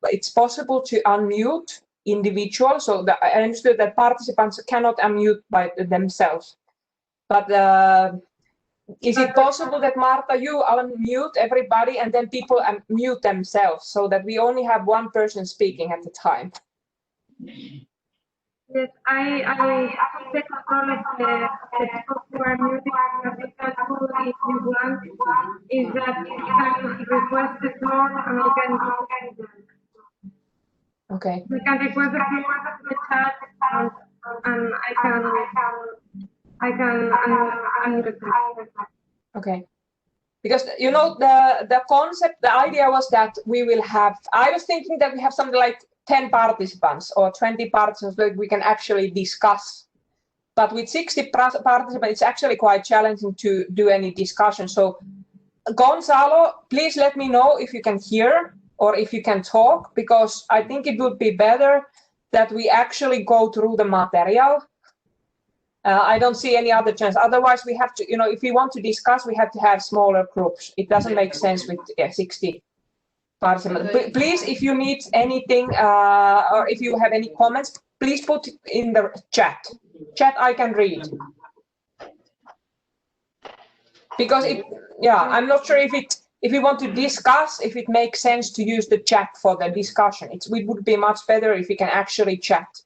it's possible to unmute individuals. So I understood that participants cannot unmute by themselves. But is it possible that, Marta, you unmute everybody and then people unmute themselves so that we only have one person speaking at the time? Yes, I take control of the people who are muted, because if you want, is that you can request the floor and you can. Okay. You can request the floor in the chat, and I can unmute it. Okay. Because, you know, the concept, the idea was that we will have, I was thinking that we have something like 10 participants or 20 participants that we can actually discuss. But with 60 participants, it's actually quite challenging to do any discussion. So, Gonzalo, please let me know if you can hear or if you can talk, because I think it would be better that we actually go through the material. I don't see any other chance. Otherwise, we have to, you know, if we want to discuss, we have to have smaller groups. It doesn't make sense with 60 participants. Please, if you need anything or if you have any comments, please put it in the chat. Chat I can read. Because I'm not sure if we want to discuss, if it makes sense to use the chat for the discussion. It would be much better if we can actually chat.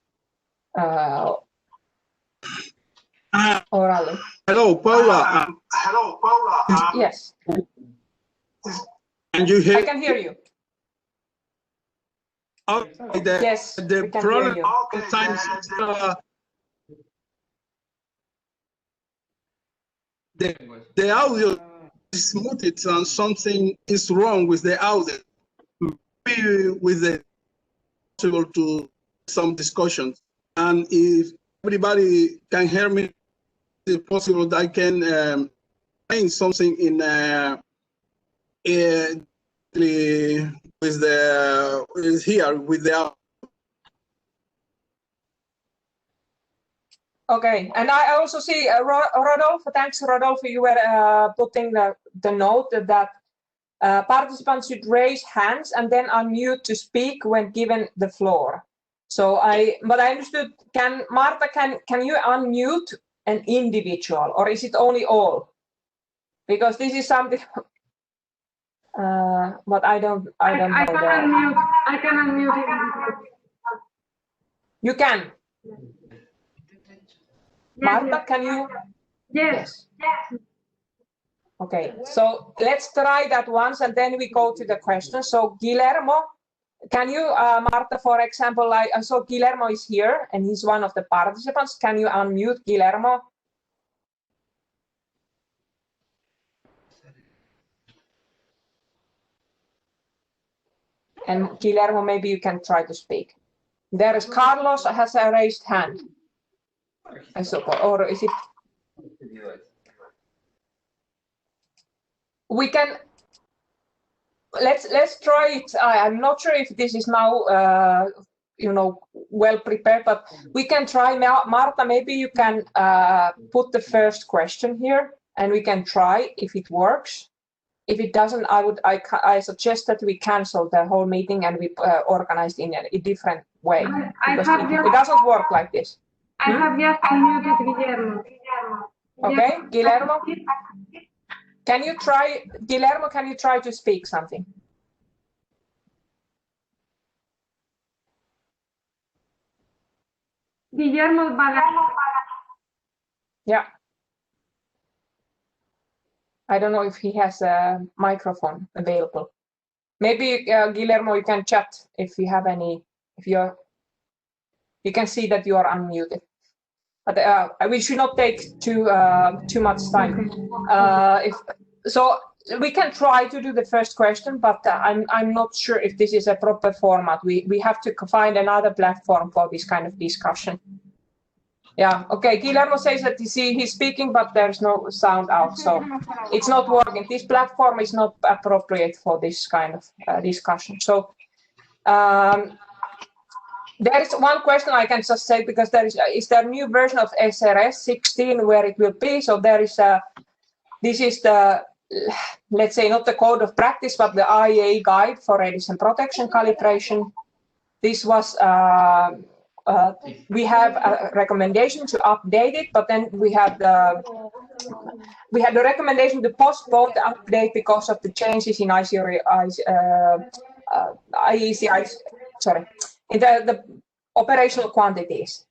Orally. Hello, Paula. Yes. Can you hear? I can hear you. Okay, yes, the problem sometimes the audio is muted and something is wrong with the audio. Maybe with the possible to some discussions, and if everybody can hear me, it's possible that I can find something in with the here with the. Okay, and I also see Rodolfo. Thanks, Rodolfo. You were putting the note that participants should raise hands and then unmute to speak when given the floor. So but I understood. Marta, can you unmute an individual, or is it only all? Because this is something. But I don't know. I can unmute it. You can. Marta, can you? Yes. Okay, so let's try that once and then we go to the question. So Guillermo, can you, Marta, for example, so Guillermo is here and he's one of the participants. Can you unmute Guillermo? And Guillermo, maybe you can try to speak. There is Carlos has a raised hand. I suppose, or is it? We can. Let's try it. I'm not sure if this is now, you know, well prepared, but we can try. Marta, maybe you can put the first question here, and we can try if it works. If it doesn't, I suggest that we cancel the whole meeting and we organize in a different way. Because it doesn't work like this. I have just unmuted Guillermo. Okay, Guillermo. Can you try, Guillermo? Can you try to speak something? Guillermo. Yeah. I don't know if he has a microphone available. Maybe Guillermo, you can chat if you have any. If you can see that you are unmuted. But we should not take too much time. So we can try to do the first question, but I'm not sure if this is a proper format. We have to find another platform for this kind of discussion. Yeah. Okay. Guillermo says that he's speaking, but there's no sound out, so it's not working. This platform is not appropriate for this kind of discussion. So. There is one question I can just say, because is there a new version of SRS 16 where it will be? So there is this is the let's say not the code of practice, but the IEA guide for radiation protection calibration. This was, we have a recommendation to update it, but then we had the recommendation to postpone the update because of the changes in in the operational quantities,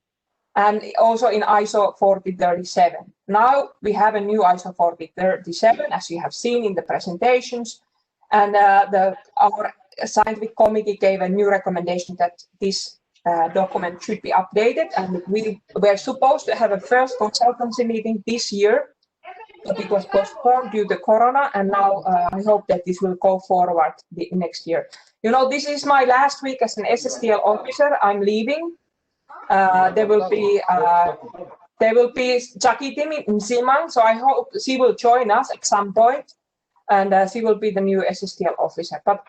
and also in ISO 4037. Now we have a new ISO 4037, as you have seen in the presentations, and our scientific committee gave a new recommendation that this document should be updated, and we were supposed to have a first consultancy meeting this year, but it was postponed due to Corona, and now I hope that this will go forward the next year. You know, this is my last week as an SSTL officer. I'm leaving. There will be Jackie Nzimang, so I hope she will join us at some point, and she will be the new SSTL officer. But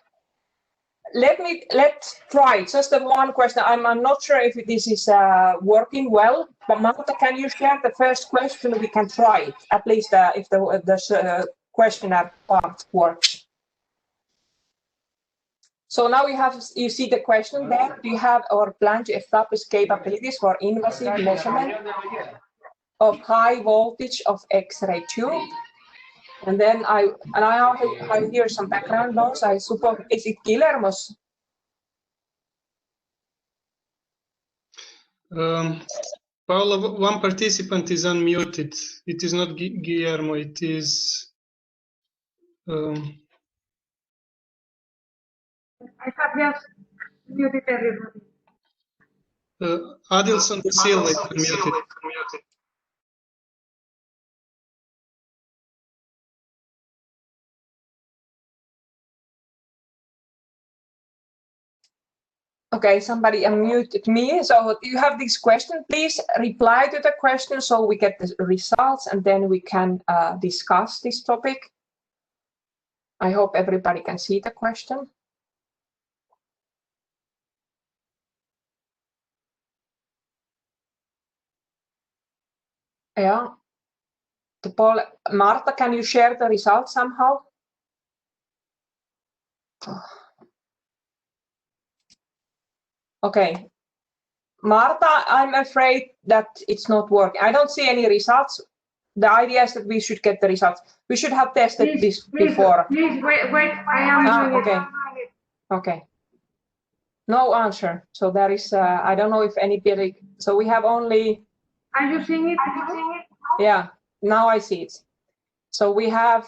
let's try. Just the one question. I'm not sure if this is working well, but Marta, can you share the first question? We can try it, at least if the questionnaire part works. So now you see the question there. Do you have or plan to establish capabilities for invasive measurement of high voltage of X-ray tube? And then I hear some background noise. I suppose, is it Guillermo's? Paula, one participant is unmuted. It is not Guillermo. It is. I have just muted everybody. Adilson Silva is unmuted. Okay, somebody unmuted me. So you have this question. Please reply to the question so we get the results, and then we can discuss this topic. I hope everybody can see the question. Yeah. Marta, can you share the results somehow? Okay. Marta, I'm afraid that it's not working. I don't see any results. The idea is that we should get the results. We should have tested this before. Please wait. I am doing okay. it. Okay. No answer. So there is, I don't know if anybody, so we have only. Are you seeing it? Yeah, now I see it. So we have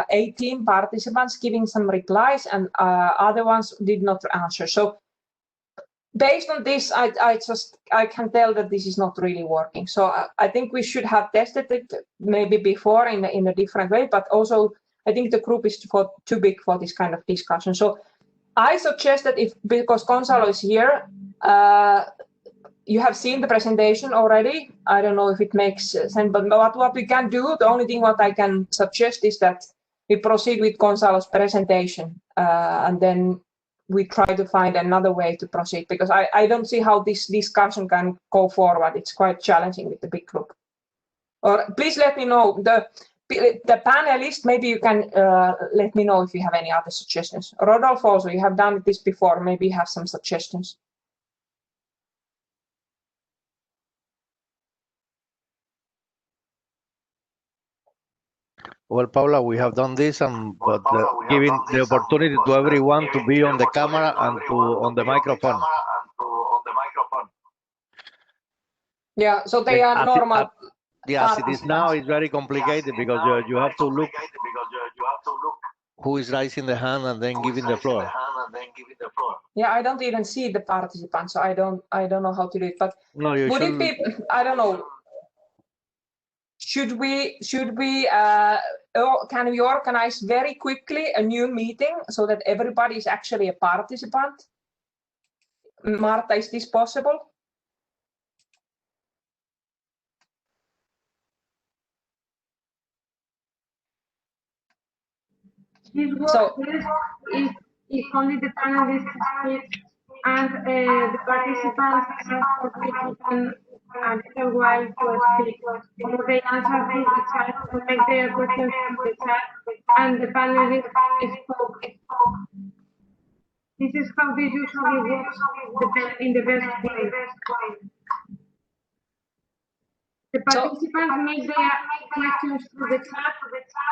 18 participants giving some replies, and other ones did not answer. So based on this, I can tell that this is not really working. So I think we should have tested it maybe before in a different way, but also I think the group is too big for this kind of discussion. So I suggest that because Gonzalo is here, you have seen the presentation already. I don't know if it makes sense, but what we can do, the only thing what I can suggest is that we proceed with Gonzalo's presentation, and then we try to find another way to proceed, because I don't see how this discussion can go forward. It's quite challenging with the big group. Or please let me know, the panelists, maybe you can let me know if you have any other suggestions. Rodolfo, also, you have done this before, maybe you have some suggestions. Well, Paula, we have done this, but giving the opportunity to everyone to be on the camera and on the microphone. Yeah, so they are normal. Yes, it is now. It's very complicated because you have to look who is raising the hand and then giving the floor. Yeah, I don't even see the participants, so I don't know how to do it. But no, would it be? I don't know. Should we can we organize very quickly a new meeting so that everybody is actually a participant? Marta, is this possible? This works if only the panelists speak and the participants can a little while to speak. So they answer through the chat, to make their questions in the chat, and the panelists spoke. This is how this usually works in the best way. The participants make their questions through the chat,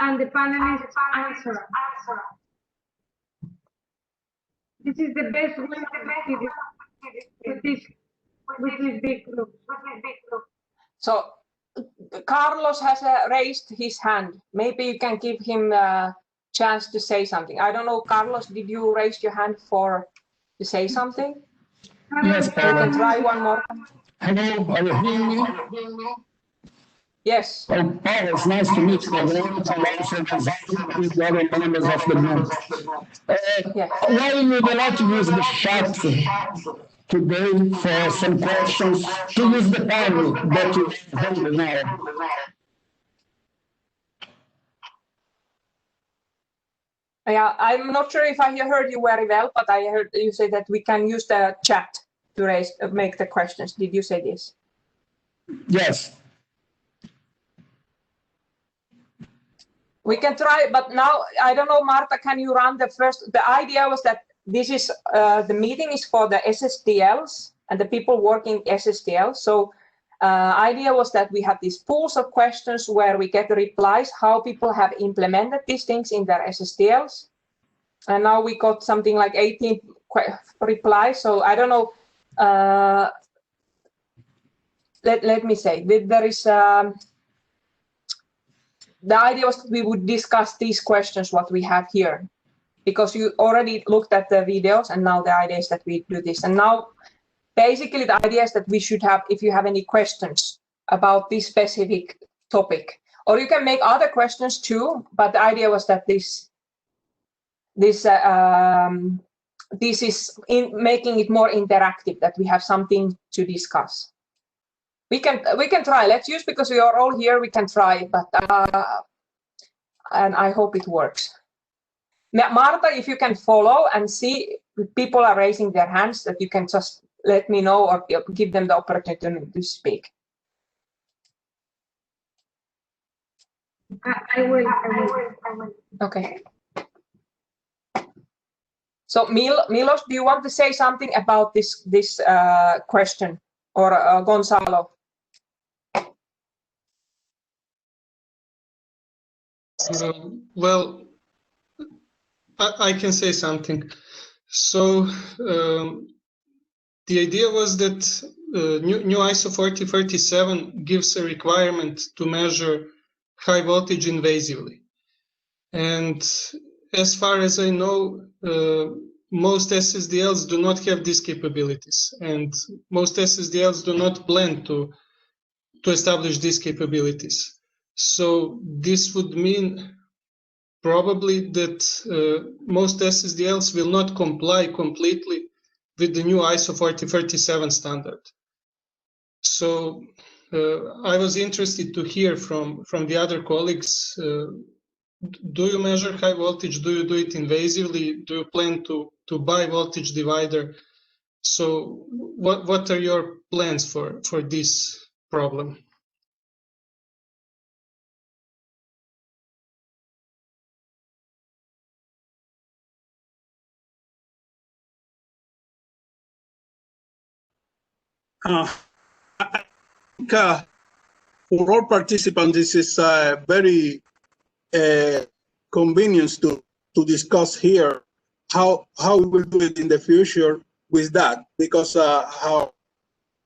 and the panelists answer. This is the best way to do it with this big group. So Carlos has raised his hand. Maybe you can give him a chance to say something. I don't know, Carlos, did you raise your hand to say something? Yes, You can try one more. hello, are you hearing me? Yes. Oh, Paul, it's nice to meet you. I'm going to answer with the other members of the group. Why you would like to use the chat today for some questions, to use the panel that you have now? Yeah, I'm not sure if I heard you very well, but I heard you say that we can use the chat to make the questions. Did you say this? Yes. We can try, but now, I don't know, Marta, can you run the first? The idea was that this is, the meeting is for the SSDLs and the people working SSDL. So idea was that we have these pools of questions where we get the replies, how people have implemented these things in their SSDLs. And now we got something like 18 replies. So I don't know, let me say, there is, the idea was that we would discuss these questions, what we have here, because you already looked at the videos, and now the idea is that we do this. And now, basically, the idea is that we should have, if you have any questions about this specific topic, or you can make other questions too, but the idea was that this is making it more interactive, that we have something to discuss. We can try. Let's use, because we are all here. We can try, but and I hope it works. Marta, if you can follow and see if people are raising their hands, that you can just let me know or give them the opportunity to speak. I will. Okay. So Milos, do you want to say something about this question, or Gonzalo? Well, I can say something. So the idea was that new ISO 4037 gives a requirement to measure high voltage invasively. And as far as I know, most SSDLs do not have these capabilities, and most SSDLs do not plan to establish these capabilities. So this would mean probably that most SSDLs will not comply completely with the new ISO 4037 standard. So I was interested to hear from the other colleagues, do you measure high voltage? Do you do it invasively? Do you plan to buy voltage divider? So what are your plans for this problem? I think for all participants, this is very convenient to discuss here how we will do it in the future with that, because how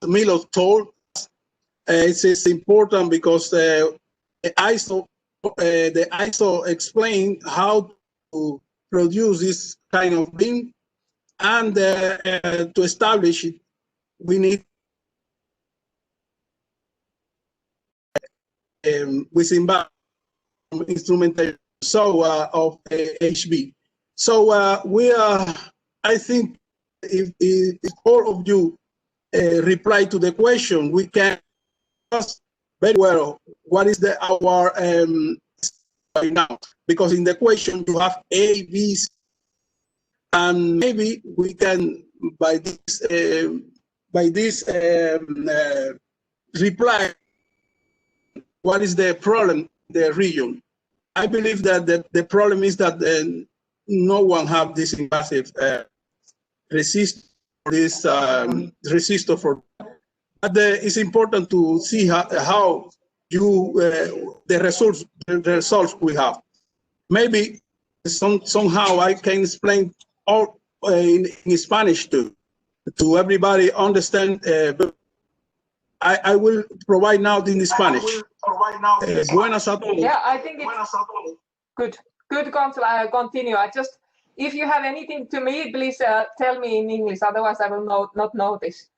Milo told us, it's important because the ISO explained how to produce this kind of thing, and to establish it, we need within instrumentation of HB. So we are, I think, if all of you reply to the question, we can discuss very well what is our right now, because in the question you have A, B, C, and maybe we can by this reply what is the problem in the region. I believe that the problem is that no one have this invasive resist resistor for. But it's important to see how you the results we have. Maybe somehow I can explain all in Spanish to everybody understand. I will provide now in Spanish. Buenas a todos. Yeah, I think it's good. Good, continue. If you have anything to me, please tell me in English. Otherwise, I will not notice.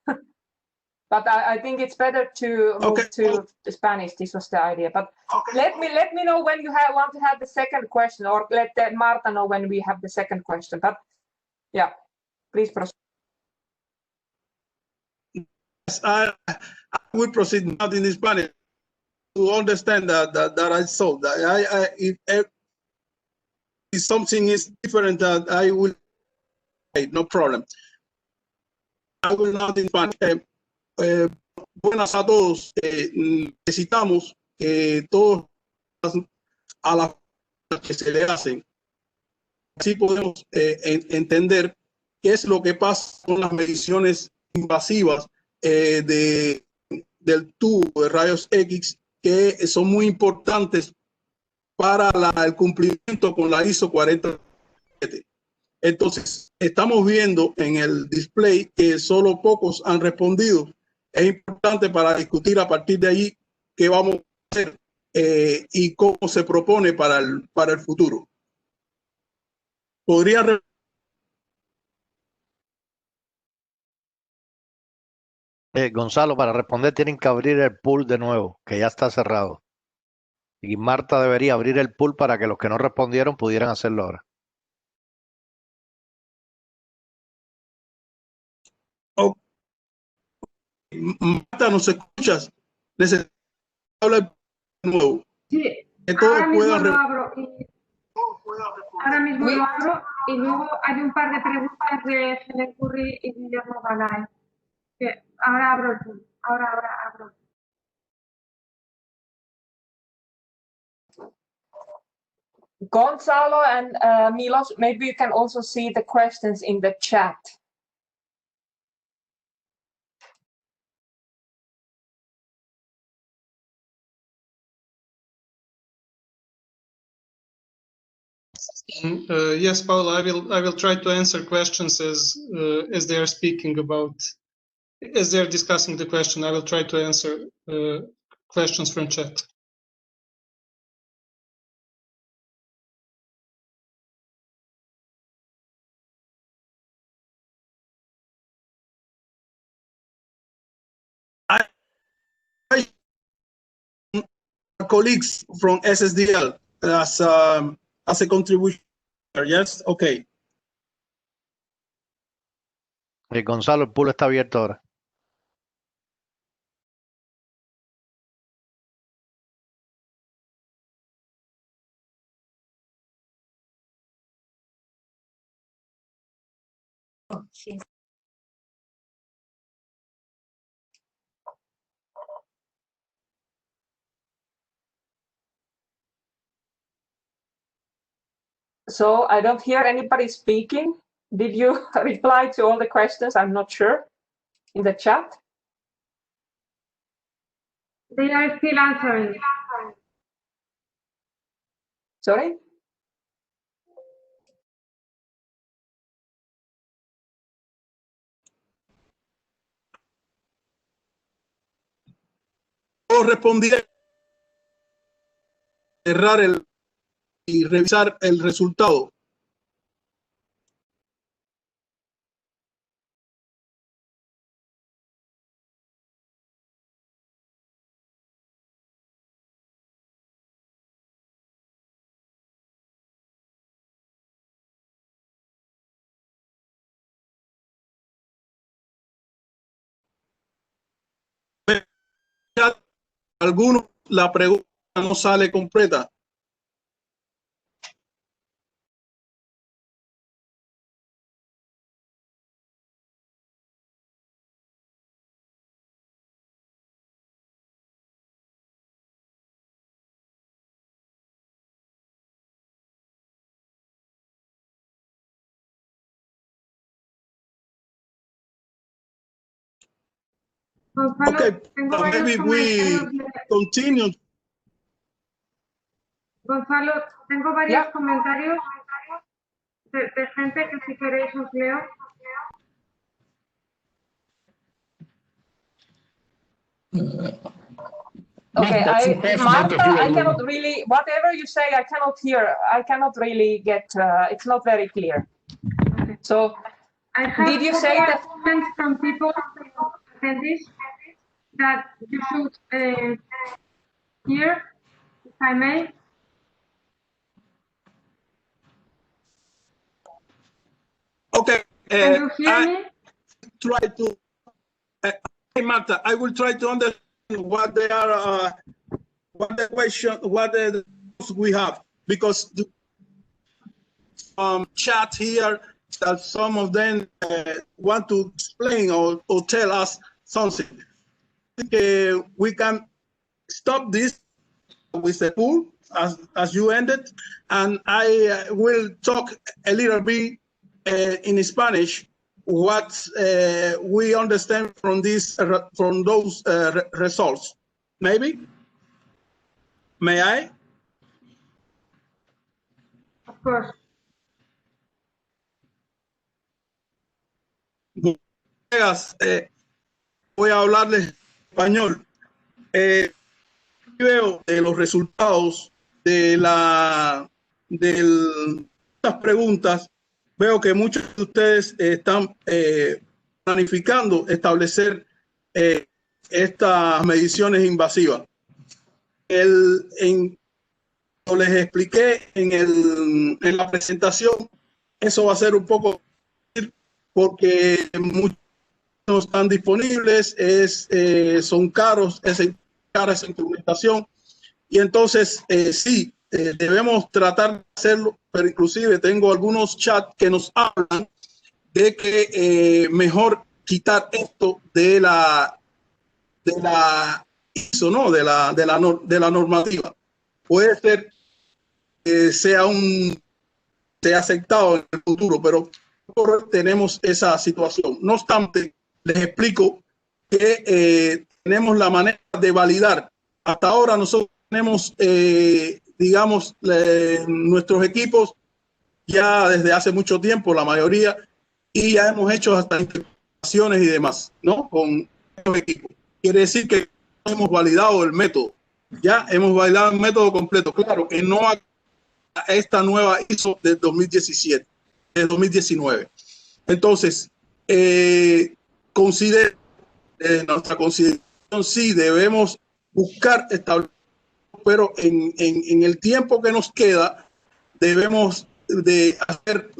But I think it's better to move to Spanish. This was the idea. But let me know when you want to have the second question, or let Marta know when we have the second question. But yeah, please proceed. Yes, I will proceed now in Spanish to understand that I saw that if something is different, that I will. No problem. I will now in Spanish. Buenas a todos. Necesitamos que todos a las que se le hacen. Así podemos entender qué es lo que pasa con las mediciones invasivas del tubo de rayos X, que son muy importantes para el cumplimiento con la ISO 47. Entonces, estamos viendo en el display que solo pocos han respondido. Es importante para discutir a partir de ahí qué vamos a hacer y cómo se propone para el futuro. ¿Podría Gonzalo, para responder tienen que abrir el pool de nuevo, que ya está cerrado. Y Marta debería abrir el pool para que los que no respondieron pudieran hacerlo ahora. Marta, ¿nos escuchas? Necesito hablar de nuevo. Sí, Que todos ahora mismo puedan lo abro y luego hay un par de preguntas de Helen Curry y Guillermo Galay. Que ahora abro el pool. Ahora abro. Gonzalo and Milos, maybe you can also see the questions in the chat. Yes, Paula, I will try to answer questions as they are speaking about, as they are discussing the question. I will try to answer questions from chat. Colleagues from SSDL as a contribution. Yes, okay. Gonzalo, el pool está abierto ahora. Sí. So I don't hear anybody speaking. Did you reply to all the questions? I'm not sure. In the chat? They are still answering. Sorry? Todos respondieron. Cerrar y revisar el resultado. Algunos la pregunta no sale completa. Gonzalo, Okay, tengo varios maybe we comentarios. continue. Gonzalo, tengo varios comentarios de gente que si queréis os leo. Okay, Marta, I cannot Marta, really, whatever you say, I cannot hear. I cannot really get, it's not very clear. Okay. So, I have did you say that? comments from people attendees that you should hear, if I may. Okay, Can you hear me? try to, hey Marta, I will try to understand what they are, what the question, what the we have, because the chat here that some of them want to explain or tell us something. I think, we can stop this with the pool as you ended, and I will talk a little bit in Spanish what we understand from this from those results. Maybe? May I? Of course. Colegas, voy a hablarles español. Veo de los resultados de las preguntas, veo que muchos de ustedes están planificando establecer estas mediciones invasivas. Como les expliqué en la presentación, eso va a ser un poco porque muchos no están disponibles, son caros, cara esa instrumentación, y entonces sí, debemos tratar de hacerlo, pero inclusive tengo algunos chats que nos hablan de que mejor quitar esto de la ISO, ¿no? de la normativa. Puede ser que sea aceptado en el futuro, pero tenemos esa situación. No obstante, les explico que tenemos la manera de validar. Hasta ahora nosotros tenemos, digamos, nuestros equipos ya desde hace mucho tiempo, la mayoría, y ya hemos hecho hasta investigaciones y demás, ¿no? Con los equipos. Quiere decir que hemos validado el método. Ya hemos validado el método completo. Claro que no a esta nueva ISO del 2017, del 2019. Entonces, nuestra consideración sí debemos buscar establecer, pero en el tiempo que nos queda debemos de hacer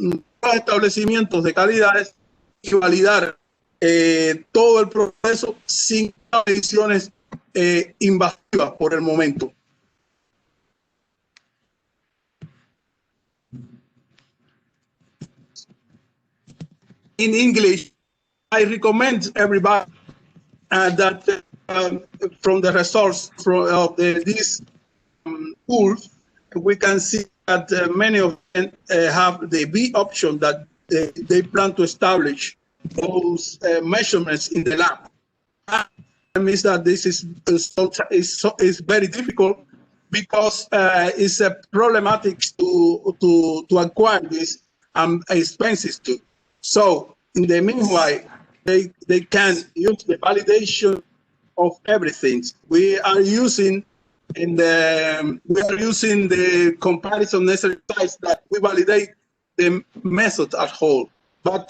establecimientos de calidades y validar todo el proceso sin mediciones invasivas por el momento. In English, I recommend everybody that from the results of these tools, we can see that many of them have the B option that they plan to establish those measurements in the lab. That means that this is very difficult because it's problematic to acquire this expenses too. So in the meanwhile, they can use the validation of everything. We are using the comparison exercise that we validate the method as whole. But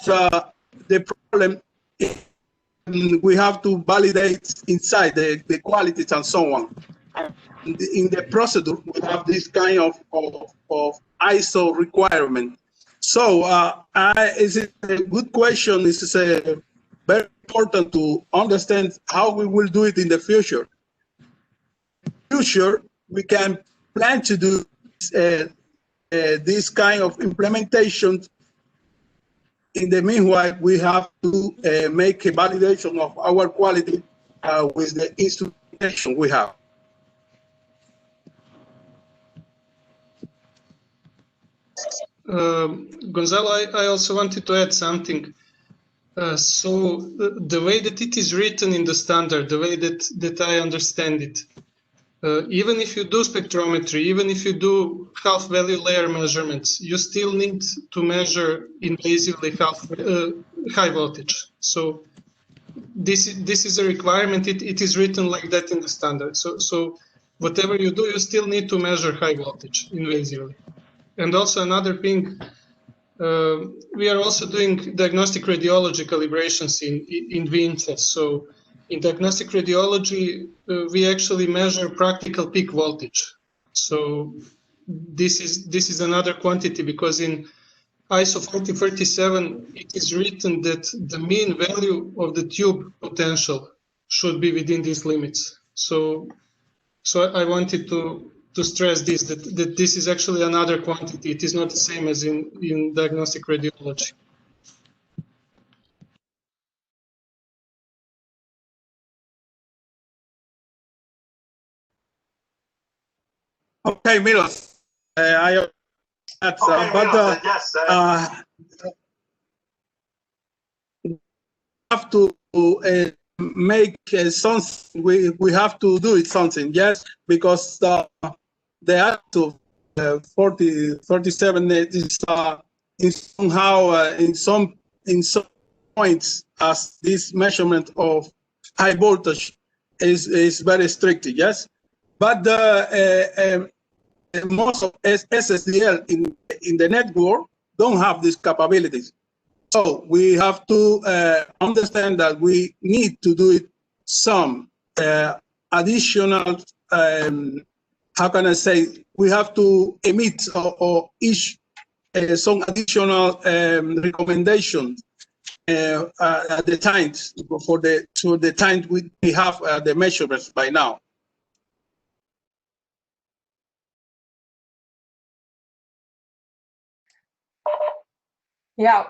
the problem is we have to validate inside the qualities and so on. In the procedure, we have this kind of ISO requirement. So it's a good question. It's very important to understand how we will do it in the future. We can plan to do this kind of implementation. In the meanwhile, we have to make a validation of our quality with the instrumentation we have. Gonzalo, I also wanted to add something. So the way that it is written in the standard, the way that I understand it, even if you do spectrometry, even if you do half value layer measurements, you still need to measure invasively high voltage. So this is a requirement. It is written like that in the standard. So whatever you do, you still need to measure high voltage invasively. And also another thing, we are also doing diagnostic radiology calibrations in VINCHES. So in diagnostic radiology, we actually measure practical peak voltage. So this is another quantity, because in ISO 4037, it is written that the mean value of the tube potential should be within these limits. So I wanted to stress this, that this is actually another quantity. It is not the same as in diagnostic radiology. Okay, Milos, I have to make something. We have to do it something, yes, because the Act of 4037 is somehow in some points, as this measurement of high voltage is very strict, yes, but most of SSDL in the network don't have these capabilities. So we have to understand that we need to do it some additional, how can I say, we have to emit or issue some additional recommendations at the time to the time we have the measurements by now. Yeah,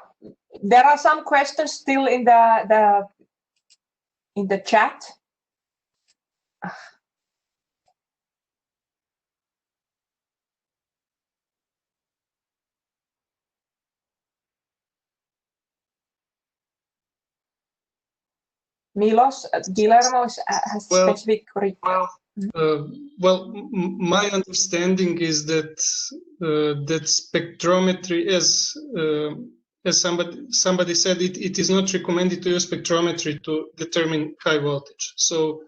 there are some questions still in the chat. Milos, Guillermo has specific request. Well, my understanding is that that spectrometry, as somebody said, it is not recommended to use spectrometry to determine high voltage. So,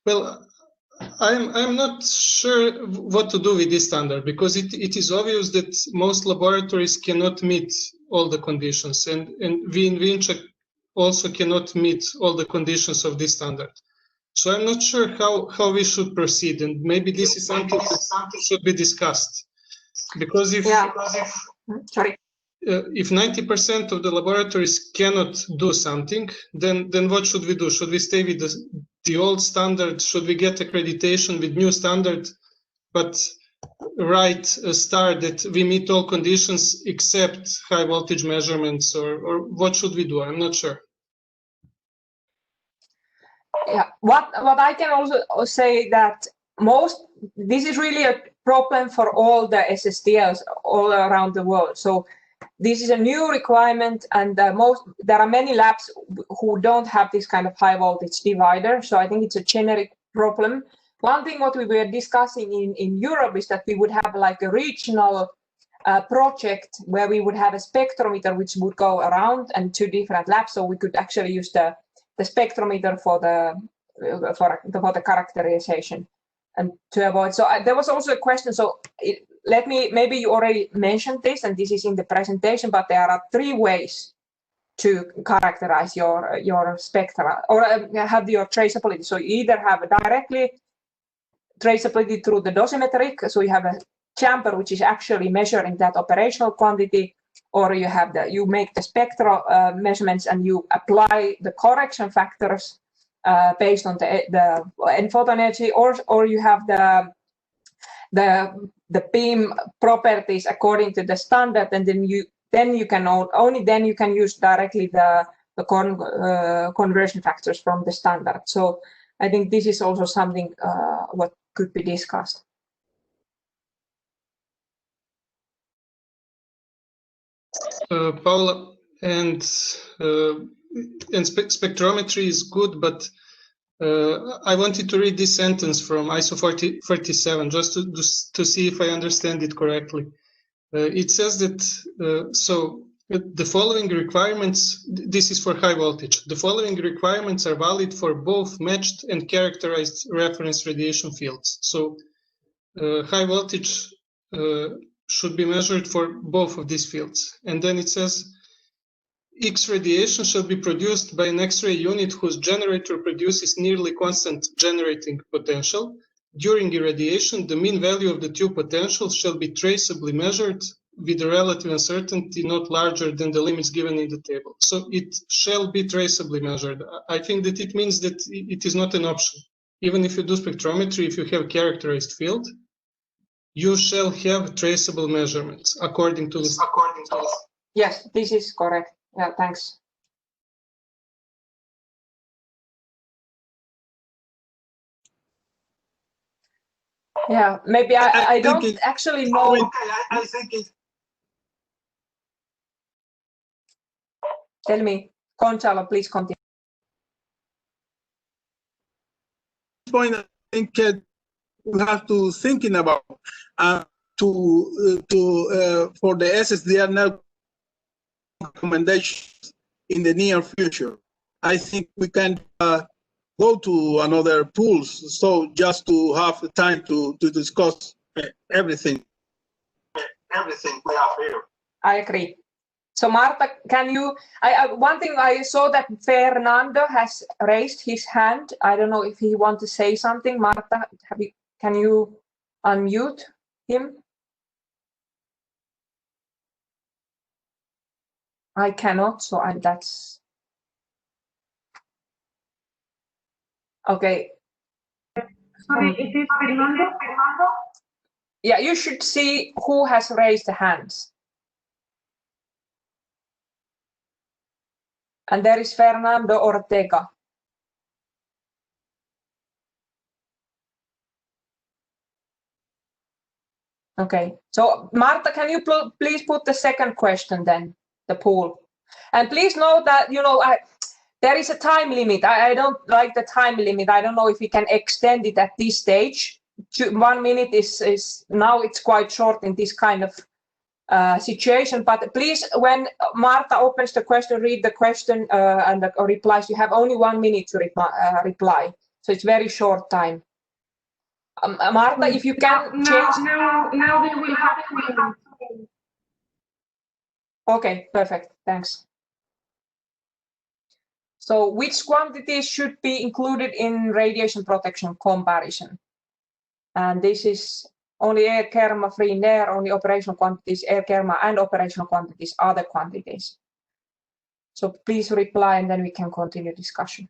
well, I'm not sure what to do with this standard, because it is obvious that most laboratories cannot meet all the conditions, and we in VINCHES also cannot meet all the conditions of this standard. So I'm not sure how we should proceed, and maybe this is something that should be discussed. Because if 90% of the laboratories cannot do something, then what should we do? Should we stay with the old standard? Should we get accreditation with new standard, but write a star that we meet all conditions except high voltage measurements, or what should we do? I'm not sure. Yeah, what I can also say that this is really a problem for all the SSDLs all around the world. So this is a new requirement, and there are many labs who don't have this kind of high voltage divider. So I think it's a generic problem. One thing what we were discussing in Europe is that we would have like a regional project where we would have a spectrometer which would go around and two different labs, so we could actually use the spectrometer for the characterization and to avoid. So there was also a question. So maybe you already mentioned this, and this is in the presentation, but there are 3 ways to characterize your spectra or have your traceability. So you either have directly traceability through the dosimetric, so you have a chamber which is actually measuring that operational quantity, or you make the spectral measurements and you apply the correction factors based on the photo energy, or you have the beam properties according to the standard, and then you can only then you can use directly the conversion factors from the standard. So I think this is also something what could be discussed. Paula, and spectrometry is good, but I wanted to read this sentence from ISO 4047 just to see if I understand it correctly. It says that the following requirements, this is for high voltage, the following requirements are valid for both matched and characterized reference radiation fields. So high voltage should be measured for both of these fields. And then it says, X radiation shall be produced by an X-ray unit whose generator produces nearly constant generating potential. During irradiation, the mean value of the two potentials shall be traceably measured with a relative uncertainty not larger than the limits given in the table. So it shall be traceably measured. I think that it means that it is not an option. Even if you do spectrometry, if you have characterized field, you shall have traceable measurements according to this. Yes, this is correct. Yeah, thanks. Yeah, maybe I don't actually know. I think it. Tell me, Gonzalo, please continue. Point I think we have to thinking about for the SSDR now recommendations in the near future. I think we can go to another tools. So just to have the time to discuss everything we have here. I agree. So Marta, can you, one thing I saw that Fernando has raised his hand. I don't know if he wants to say something. Marta, can you unmute him? I cannot, so that's okay. Sorry, it is Fernando. Yeah, you should see who has raised the hands. And there is Fernando Ortega. Okay, so Marta, can you please put the second question then, the pool? And please note that, you know, there is a time limit. I don't like the time limit. I don't know if we can extend it at this stage. 1 minute is now it's quite short in this kind of situation, but please, when Marta opens the question, read the question and the replies. You have only 1 minute to reply, so it's very short time. Marta, if you can change. Now we will have 2 minutes. Okay, perfect, thanks. So which quantities should be included in radiation protection comparison? And this is only air kerma, free air, only operational quantities, air kerma, and operational quantities, other quantities. So please reply and then we can continue discussion.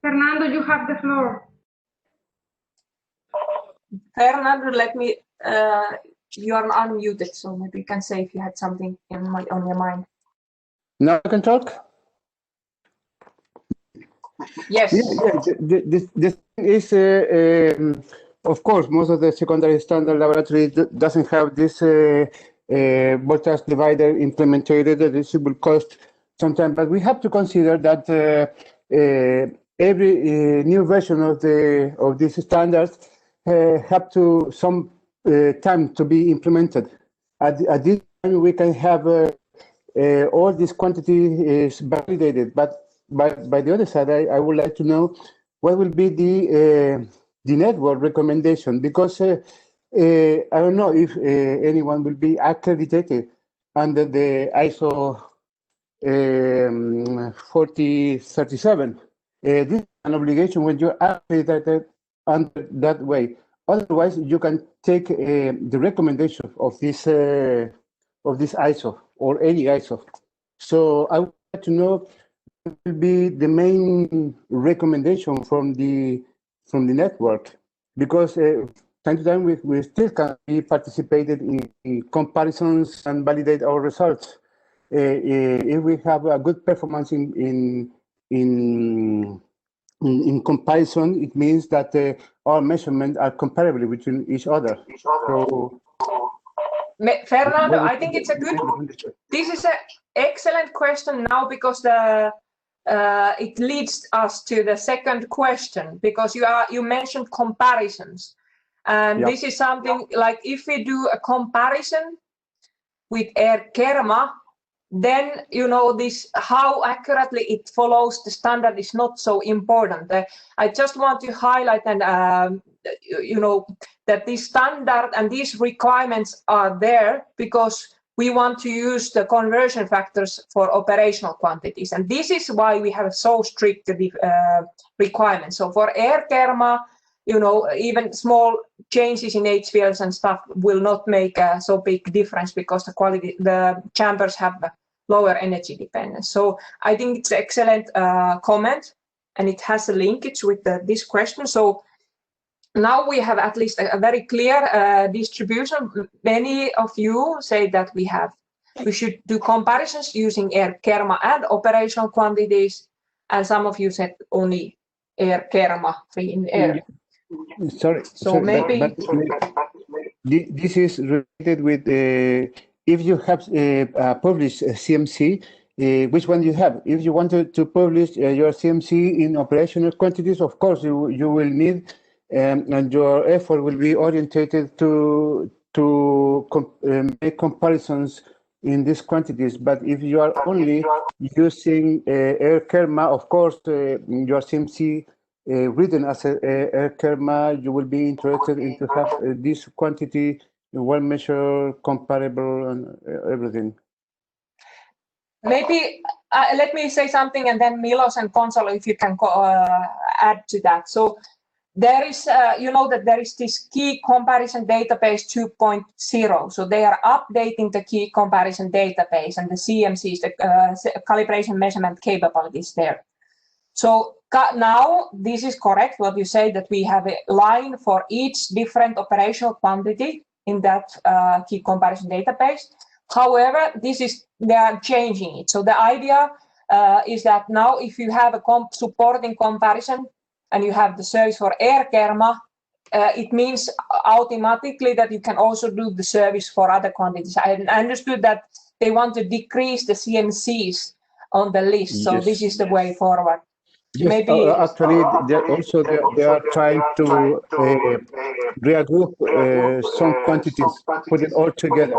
Fernando, you have the floor. Fernando, let me, you are unmuted, so maybe you can say if you had something on your mind. Now I can talk? Yes. Yeah, this is, of course, most of the secondary standard laboratory doesn't have this voltage divider implemented. This will cost some time, but we have to consider that every new version of these standards have to some time to be implemented. At this time, we can have all this quantity is validated, but by the other side, I would like to know what will be the network recommendation, because I don't know if anyone will be accredited under the ISO 4037. This is an obligation when you're accredited under that way. Otherwise, you can take the recommendation of this ISO or any ISO. So I would like to know what will be the main recommendation from the network, because time to time we still can be participated in comparisons and validate our results. If we have a good performance in comparison, it means that our measurements are comparable between each other. So, Fernando, I think it's a good. This is an excellent question now, because it leads us to the second question, because you mentioned comparisons, and this is something like, if we do a comparison with AirKerma, then this, how accurately it follows the standard is not so important. I just want to highlight and that this standard and these requirements are there because we want to use the conversion factors for operational quantities, and this is why we have so strict requirements. So for AirKerma, even small changes in HVLs and stuff will not make a so big difference, because the chambers have lower energy dependence. So I think it's an excellent comment, and it has a linkage with this question. So now we have at least a very clear distribution. Many of you say that we should do comparisons using AirKerma and operational quantities, and some of you said only AirKerma free in air. Sorry. So maybe but this is related with if you have published CMC, which one you have? If you wanted to publish your CMC in operational quantities, of course you will need, and your effort will be orientated to make comparisons in these quantities. But if you are only using AirKerma, of course your CMC written as AirKerma, you will be interested in to have this quantity well measured, comparable, and everything. Maybe let me say something, and then Milos and Gonzalo, if you can add to that. So there is, that there is this key comparison database 2.0. So they are updating the key comparison database and the CMCs, the calibration measurement capabilities there. So now this is correct what you say, that we have a line for each different operational quantity in that key comparison database. However, they are changing it. So the idea is that now if you have a supporting comparison and you have the service for AirKerma, it means automatically that you can also do the service for other quantities. I understood that they want to decrease the CMCs on the list. So this is the way forward. Yes, maybe actually, they are trying to regroup some quantities, put it all together,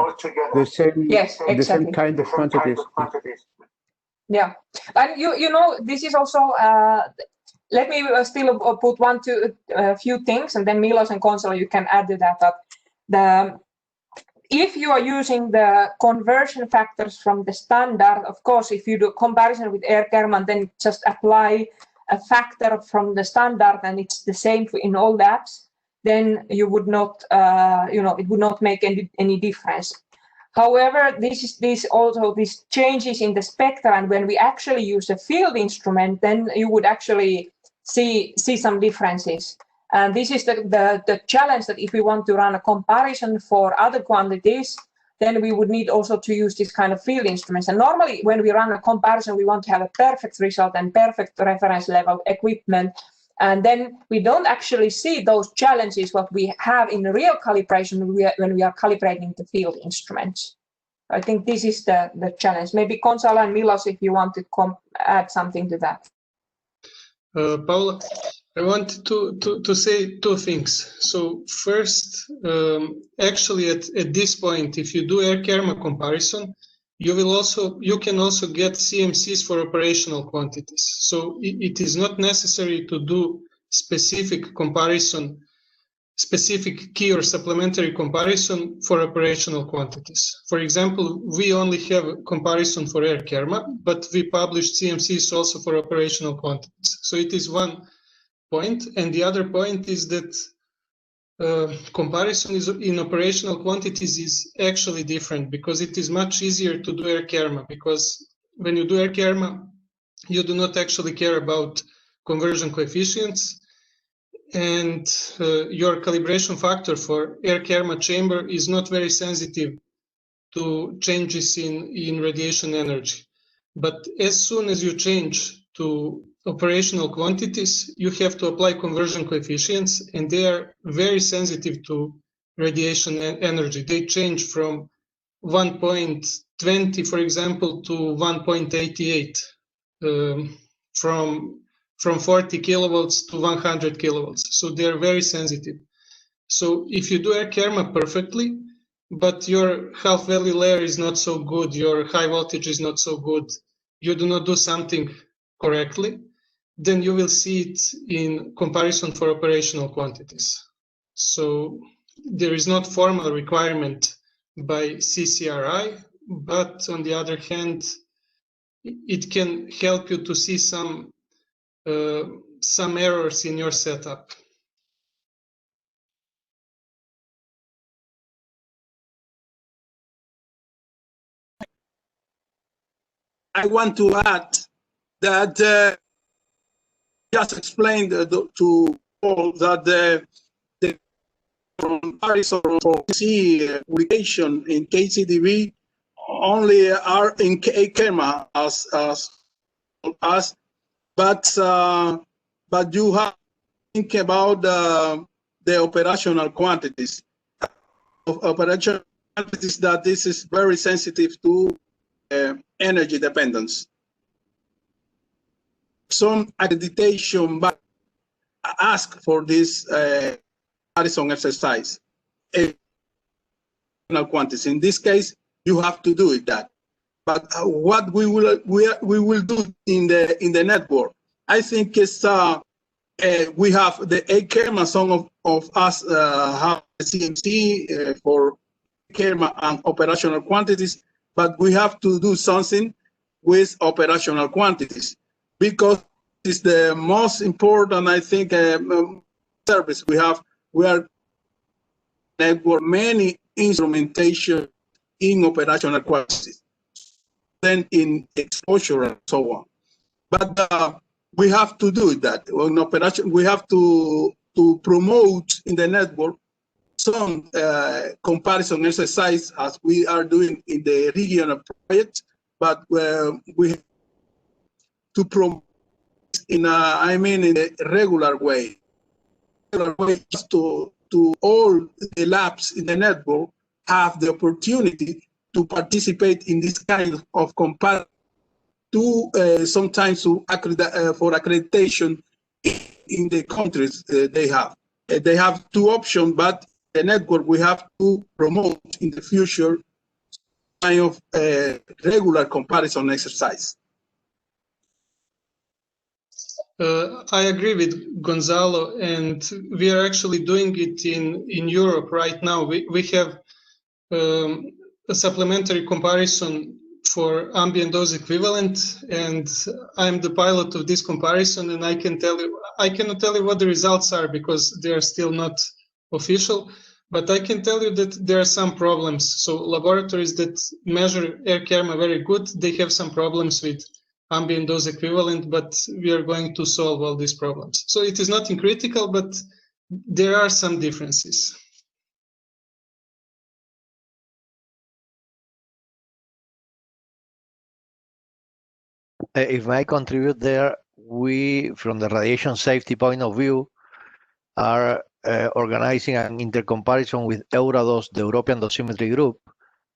the same, the same kind of quantities. Yeah, and this is also. Let me still put a few things, and then Milos and Gonzalo, you can add to that. If you are using the conversion factors from the standard, of course, if you do comparison with AirKerma, then just apply a factor from the standard, and it's the same in all labs, then you would not, it would not make any difference. However, these changes in the spectra, and when we actually use a field instrument, then you would actually see some differences. And this is the challenge, that if we want to run a comparison for other quantities, then we would need also to use this kind of field instruments. And normally when we run a comparison, we want to have a perfect result and perfect reference level equipment. And then we don't actually see those challenges what we have in the real calibration when we are calibrating the field instruments. I think this is the challenge. Maybe Gonzalo and Milos, if you want to add something to that. Paula, I wanted to say two things. So first, actually at this point, if you do AirKerma comparison, you can also get CMCs for operational quantities. So it is not necessary to do specific comparison, specific key or supplementary comparison for operational quantities. For example, we only have a comparison for air kerma, but we published CMCs also for operational quantities. So it is one point. And the other point is that comparison in operational quantities is actually different, because it is much easier to do air kerma, because when you do air kerma, you do not actually care about conversion coefficients, and your calibration factor for air kerma chamber is not very sensitive to changes in radiation energy. But as soon as you change to operational quantities, you have to apply conversion coefficients, and they are very sensitive to radiation energy. They change from 1.20, for example, to 1.88, from 40 kilovolts to 100 kilovolts. So they are very sensitive. So if you do air kerma perfectly, but your half valley layer is not so good, your high voltage is not so good, you do not do something correctly, then you will see it in comparison for operational quantities. So there is not formal requirement by CCRI, but on the other hand, it can help you to see some errors in your setup. I want to add that just explained to all that the comparison for C publication in KCDB only are in KERMA as but you have to think about the operational quantities. Operational quantities, that this is very sensitive to energy dependence. Some accreditation but ask for this comparison exercise. Quantities. In this case, you have to do it that. But what we will do in the network, I think is we have the KERMA. Some of us have CMC for KERMA and operational quantities, but we have to do something with operational quantities, because it's the most important, I think, service we have. We are network many instrumentation in operational quantities, then in exposure and so on. But we have to do that. In operation, we have to promote in the network some comparison exercise as we are doing in the regional project, but we have to promote in a regular way. To all the labs in the network have the opportunity to participate in this kind of comparison, to sometimes for accreditation in the countries they have. They have two options, but the network we have to promote in the future kind of regular comparison exercise. I agree with Gonzalo, and we are actually doing it in Europe right now. We have a supplementary comparison for ambient dose equivalent, and I'm the pilot of this comparison, and I cannot tell you what the results are because they are still not official, but I can tell you that there are some problems. So laboratories that measure air kerma very good, they have some problems with ambient dose equivalent, but we are going to solve all these problems. So it is nothing critical, but there are some differences. If I contribute there, we, from the radiation safety point of view, are organizing an intercomparison with Eurados, the European Dosimetry Group,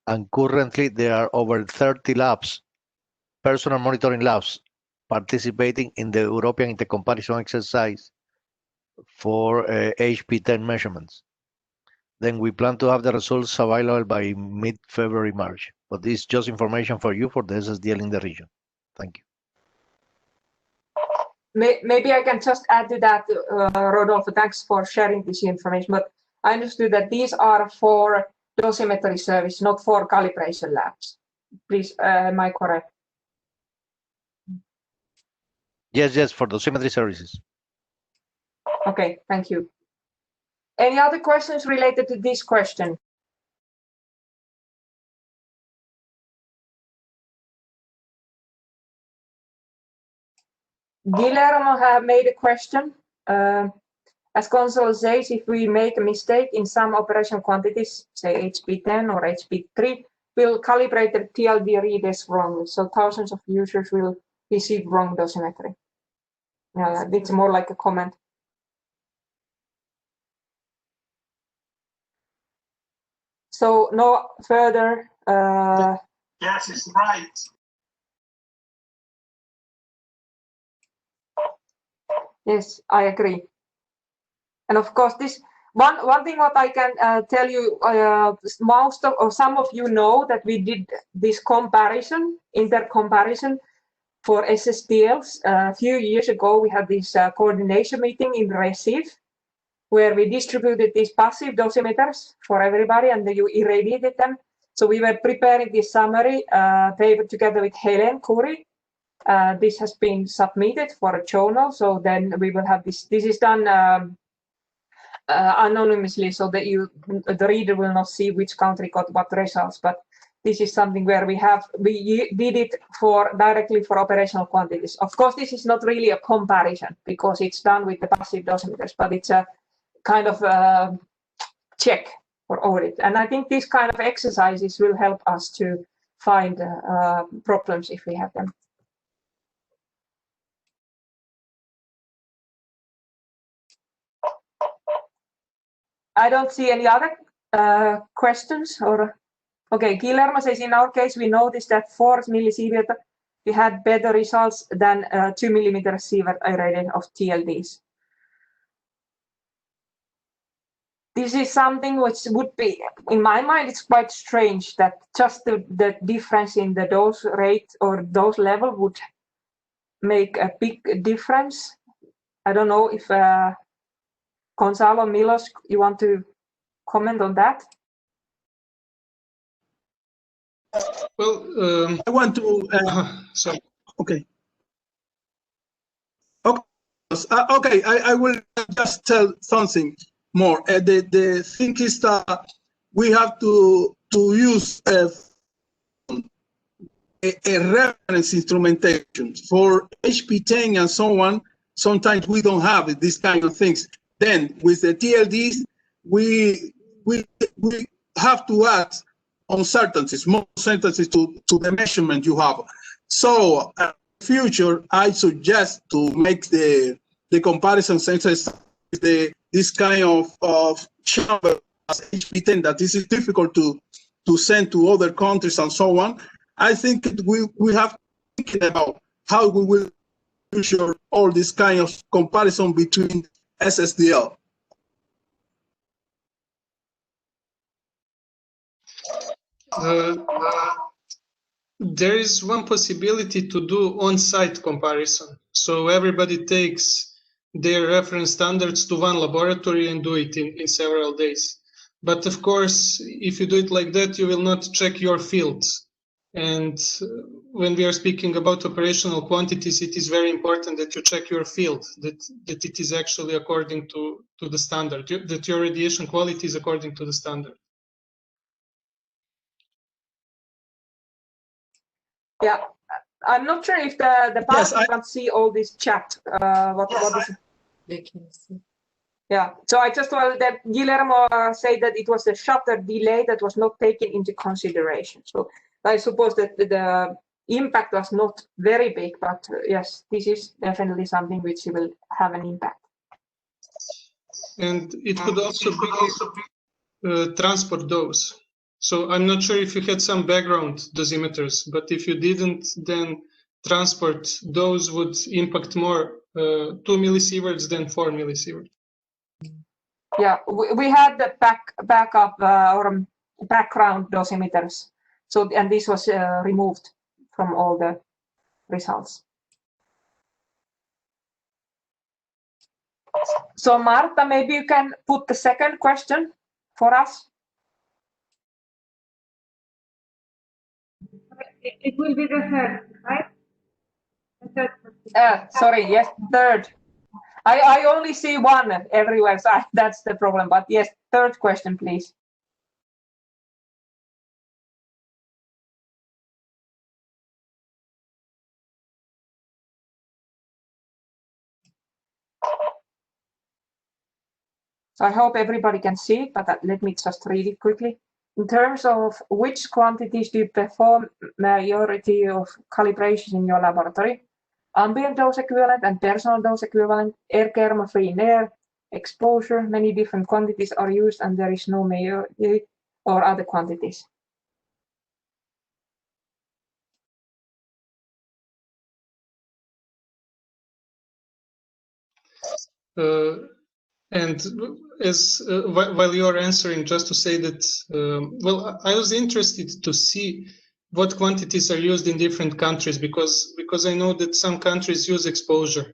and currently there are over 30 labs, personal monitoring labs, participating in the European intercomparison exercise for HP10 measurements. then we plan to have the results available by mid-February, March. But this is just information for you for the SSDL in the region. Thank you. Maybe I can just add to that, Rodolfo, thanks for sharing this information, but I understood that these are for dosimetry service, not for calibration labs. Please, am I correct? Yes, for dosimetry services. Okay, thank you. Any other questions related to this question? Guillermo have made a question. As Console says, if we make a mistake in some operation quantities, say HP10 or HP3, we'll calibrate the TLD readers wrongly. So thousands of users will receive wrong dosimetry. Yeah, it's more like a comment. So no further. Yes, it's right. Yes, I agree. And of course, this one thing what I can tell you, most of or some of you know that we did this comparison, inter-comparison for SSDLs. A few years ago, we had this coordination meeting in Recife, where we distributed these passive dosimeters for everybody, and then you irradiated them. So we were preparing this summary paper together with Helen Kuri. This has been submitted for a journal, so then we will have this. This is done anonymously, so that the reader will not see which country got what results. But this is something where we did it directly for operational quantities. Of course, this is not really a comparison because it's done with the passive dosimeters, but it's a kind of check or audit. And I think these kind of exercises will help us to find problems if we have them. I don't see any other questions or. Okay, Guillermo says, in our case, we noticed that 4 millisievert, we had better results than 2 millimeter sievert irradiation of TLDs. This is something which would be, in my mind, it's quite strange that just the difference in the dose rate or dose level would make a big difference. I don't know if Gonzalo, Milos, you want to comment on that? Well, I want to. Sorry. Okay. Okay. I will just tell something more. The thing is that we have to use a reference instrumentation for HP10 and so on. Sometimes we don't have this kind of things. Then with the TLDs, we have to add uncertainties, more uncertainties to the measurement you have. So in the future, I suggest to make the comparison sensors with this kind of chamber as HP10 that this is difficult to send to other countries and so on. I think we have to think about how we will measure all this kind of comparison between SSDL. There is one possibility to do on-site comparison. So everybody takes their reference standards to one laboratory and do it in several days. But of course, if you do it like that, you will not check your fields. And when we are speaking about operational quantities, it is very important that you check your field, that it is actually according to the standard, that your radiation quality is according to the standard. Yeah, I'm not sure if the participants see all this chat. What is it? They can see. Yeah, so I just wanted that Guillermo said that it was the shutter delay that was not taken into consideration. So I suppose that the impact was not very big, but yes, this is definitely something which will have an impact. And it could also be transport dose. So I'm not sure if you had some background dosimeters, but if you didn't, then transport dose would impact more 2 millisieverts than 4 millisieverts. Yeah, we had the backup or background dosimeters. So, and this was removed from all the results. So Marta, maybe you can put the second question for us. It will be the third, right? The third question. Sorry, yes, third. I only see one everywhere, so that's the problem. But yes, third question, please. So I hope everybody can see it, but let me just read it quickly. In terms of which quantities do you perform majority of calibrations in your laboratory? Ambient dose equivalent and personal dose equivalent, air thermal free in air, exposure, many different quantities are used and there is no majority or other quantities. And as while you're answering, just to say that, well, I was interested to see what quantities are used in different countries because I know that some countries use exposure.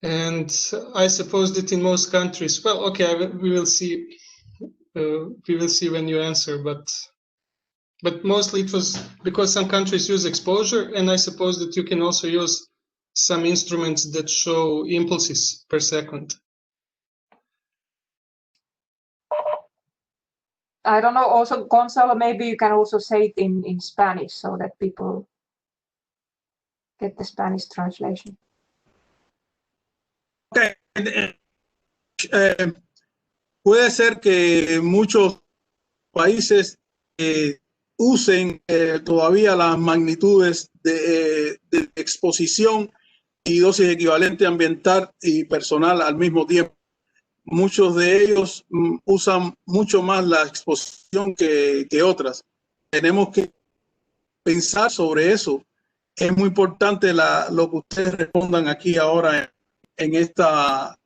And I suppose that in most countries, well, okay, we will see. We will see when you answer, but mostly it was because some countries use exposure, and I suppose that you can also use some instruments that show impulses per second. I don't know, also Gonzalo, maybe you can also say it in Spanish so that people get the Spanish translation. Okay. Puede ser que muchos países usen todavía las magnitudes de exposición y dosis equivalente ambiental y personal al mismo tiempo. Muchos de ellos usan mucho más la exposición que otras. Tenemos que pensar sobre eso. Es muy importante lo que ustedes respondan aquí ahora en esta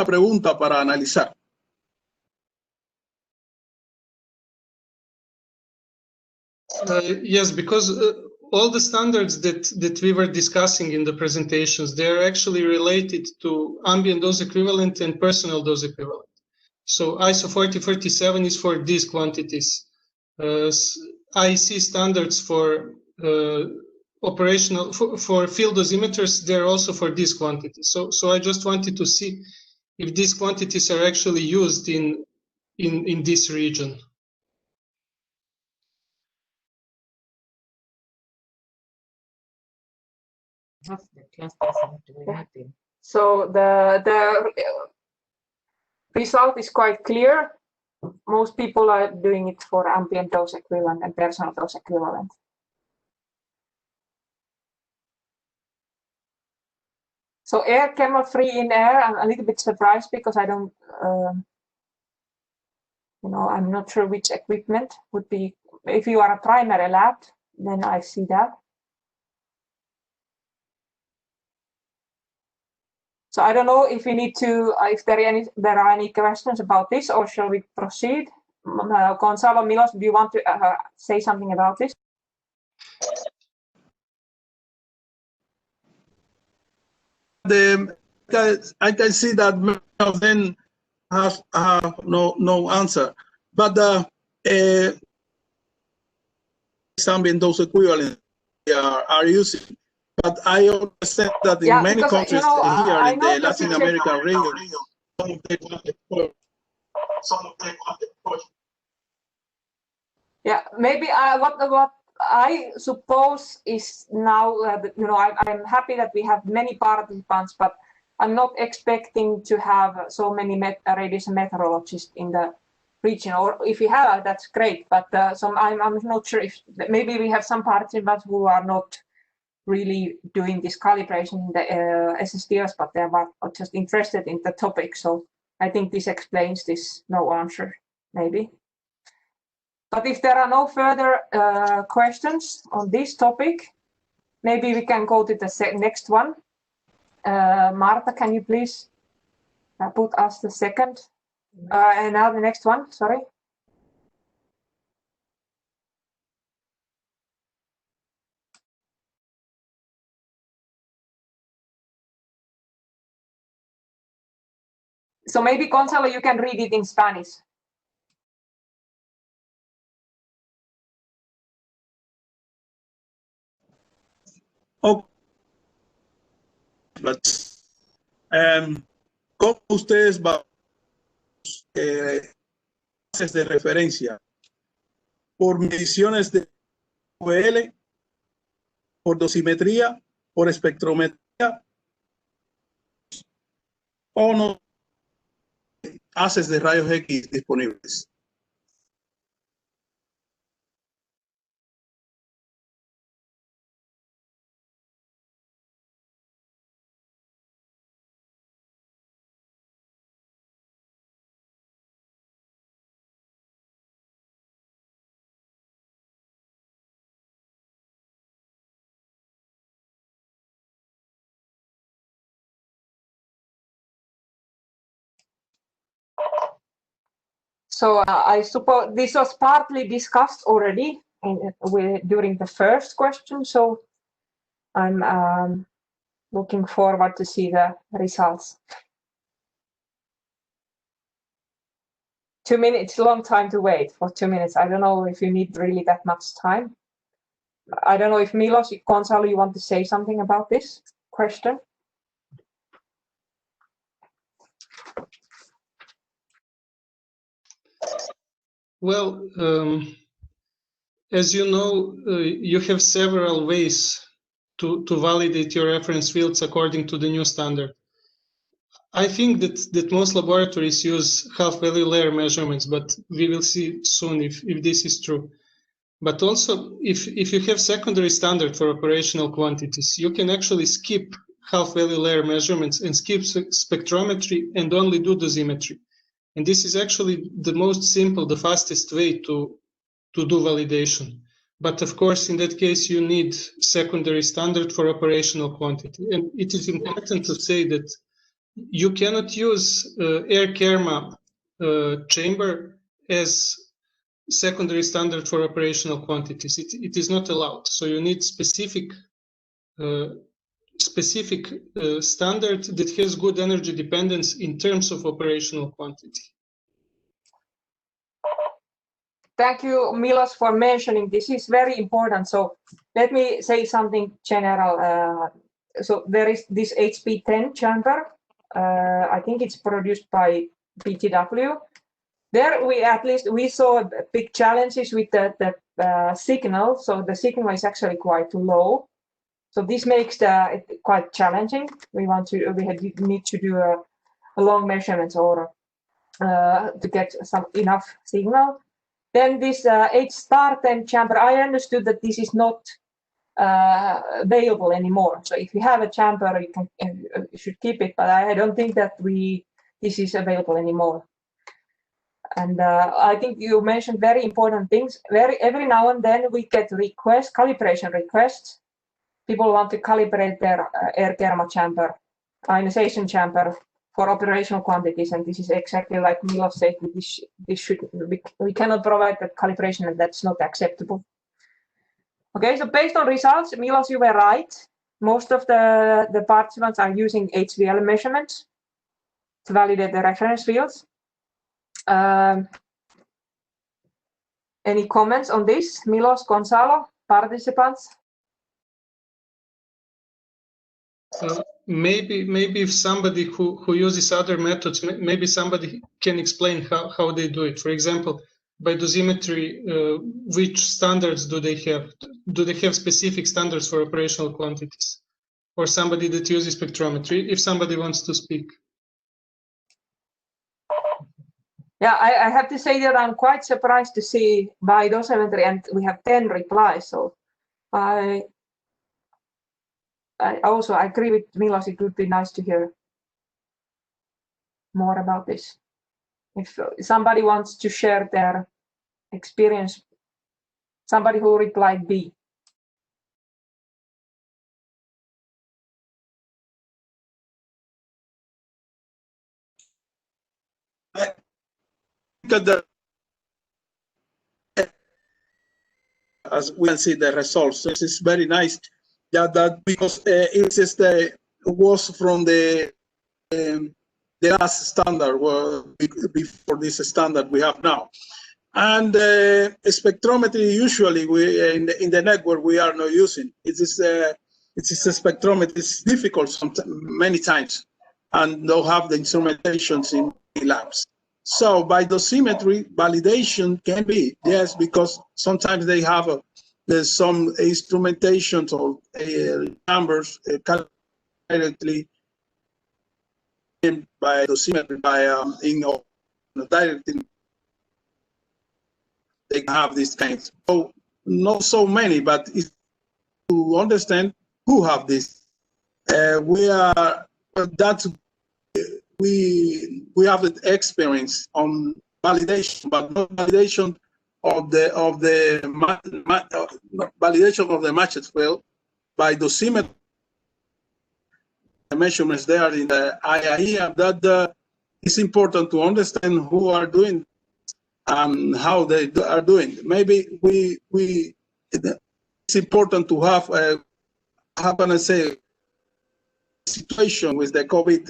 pregunta para analizar. Yes, because all the standards that we were discussing in the presentations, they're actually related to ambient dose equivalent and personal dose equivalent. So ISO 4047 is for these quantities. IEC standards for operational for field dosimeters, they're also for these quantities. So I just wanted to see if these quantities are actually used in this region. So the result is quite clear. Most people are doing it for ambient dose equivalent and personal dose equivalent. So air thermal free in air, I'm a little bit surprised because I don't, I'm not sure which equipment would be. If you are a primary lab, then I see that. So I don't know if we need to, if there are any questions about this, or shall we proceed? Gonzalo, Milos, do you want to say something about this? I can see that many of them have no answer, but ambient dose equivalent are using. But I understand that in many countries here in the Latin American region, yeah, maybe what I suppose is now, I'm happy that we have many participants, but I'm not expecting to have so many radiation meteorologists in the region. Or if we have, that's great. But I'm not sure if maybe we have some participants who are not really doing this calibration in the SSDS, but they are just interested in the topic. So I think this explains this no answer, maybe. But if there are no further questions on this topic, maybe we can go to the next one. Marta, can you please put us the second And now the next one, sorry. So maybe Gonzalo, you can read it in Spanish. Ok. ¿Cómo ustedes van bases de referencia? ¿Por mediciones de QL, por dosimetría, por espectrometría o no haces de rayos X disponibles? So I suppose this was partly discussed already during the first question. So I'm looking forward to see the results. 2 minutes, long time to wait for 2 minutes. I don't know if you need really that much time. I don't know if Milos, Gonzalo, you want to say something about this question? Well, as you know, you have several ways to validate your reference fields according to the new standard. I think that most laboratories use half-value layer measurements, but we will see soon if this is true. But also, if you have secondary standard for operational quantities, you can actually skip half-value layer measurements and skip spectrometry and only do dosimetry. And this is actually the most simple, the fastest way to do validation. But of course, in that case, you need secondary standard for operational quantity. And it is important to say that you cannot use air kerma chamber as secondary standard for operational quantities. It is not allowed. So you need specific standard that has good energy dependence in terms of operational quantity. Thank you, Milos, for mentioning this. Is very important. So let me say something general. So there is this HP10 chamber. I think it's produced by BTW. There we saw big challenges with the signal. So the signal is actually quite low. So this makes it quite challenging. We need to do a long measurements or to get enough signal. Then this H*10 chamber, I understood that this is not available anymore. So if you have a chamber, you should keep it. But I don't think that this is available anymore. And I think you mentioned very important things. Every now and then we get calibration requests. People want to calibrate their air kerma chamber, ionization chamber for operational quantities, and this is exactly like Milos said. We cannot provide that calibration, and that's not acceptable. Okay, so based on results, Milos, you were right. Most of the participants are using HVL measurements to validate the reference fields. Any comments on this, Milos, Gonzalo, participants? Maybe if somebody who uses other methods, maybe somebody can explain how they do it. For example, by dosimetry, which standards do they have? Do they have specific standards for operational quantities? Or somebody that uses spectrometry, if somebody wants to speak. Yeah, I have to say that I'm quite surprised to see by dosimetry, and we have 10 replies. So I also agree with Milos. It would be nice to hear more about this. If somebody wants to share their experience, somebody who replied B. at the, as we can see the results. This is very nice. That because it is was from the last standard before this standard we have now. And spectrometry usually we in the network we are not using. It is a spectrometry. It's difficult many times, and don't have the instrumentations in labs. So by dosimetry, validation can be, yes, because sometimes they have there's some instrumentations or numbers directly by dosimetry, by directly they have these kinds. So not so many, but it's to understand who have this. We have the experience on validation, but not validation of the validation of the matched field by dosimetry. The measurements there in the IAE, that it's important to understand who are doing and how they are doing. Maybe it's important to have how can I say, situation with the COVID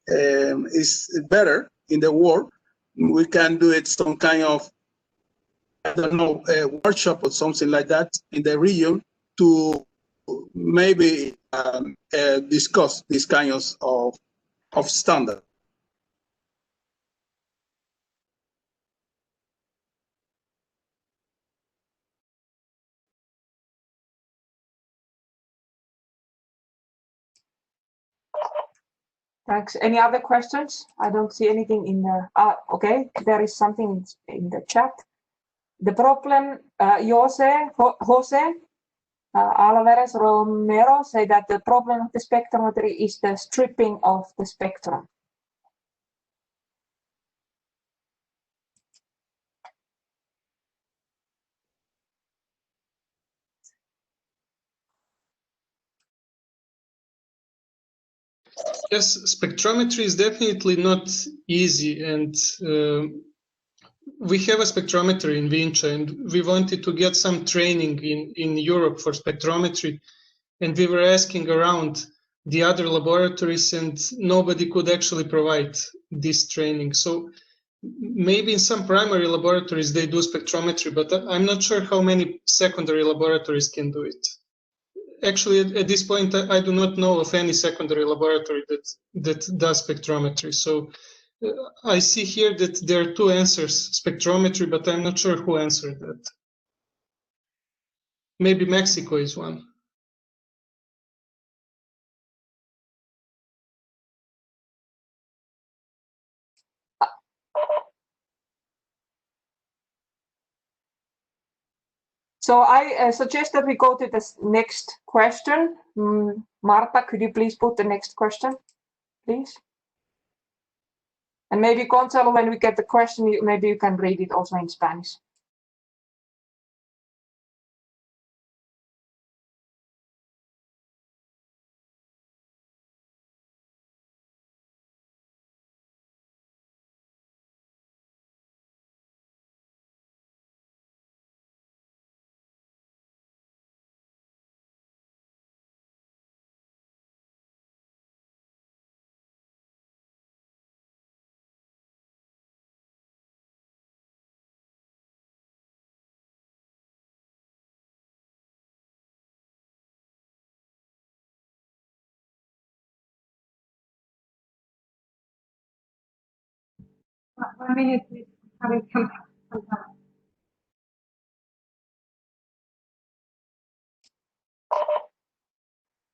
is better in the world. We can do it some kind of, I don't know, a workshop or something like that in the region to maybe discuss these kinds of standard. Thanks. Any other questions? I don't see anything in the, okay, there is something in the chat. The problem, Jose Alvarez Romero say that the problem of the spectrometry is the stripping of the spectrum. Yes, spectrometry is definitely not easy, and we have a spectrometer in Vinci, and we wanted to get some training in Europe for spectrometry, and we were asking around the other laboratories, and nobody could actually provide this training. So maybe in some primary laboratories they do spectrometry, but I'm not sure how many secondary laboratories can do it. Actually, at this point, I do not know of any secondary laboratory that does spectrometry. So I see here that there are two answers, spectrometry, but I'm not sure who answered that. Maybe Mexico is one. So I suggest that we go to the next question. Marta, could you please put the next question, please? And maybe Gonzalo, when we get the question, maybe you can read it also in Spanish. One minute, please. Having some time.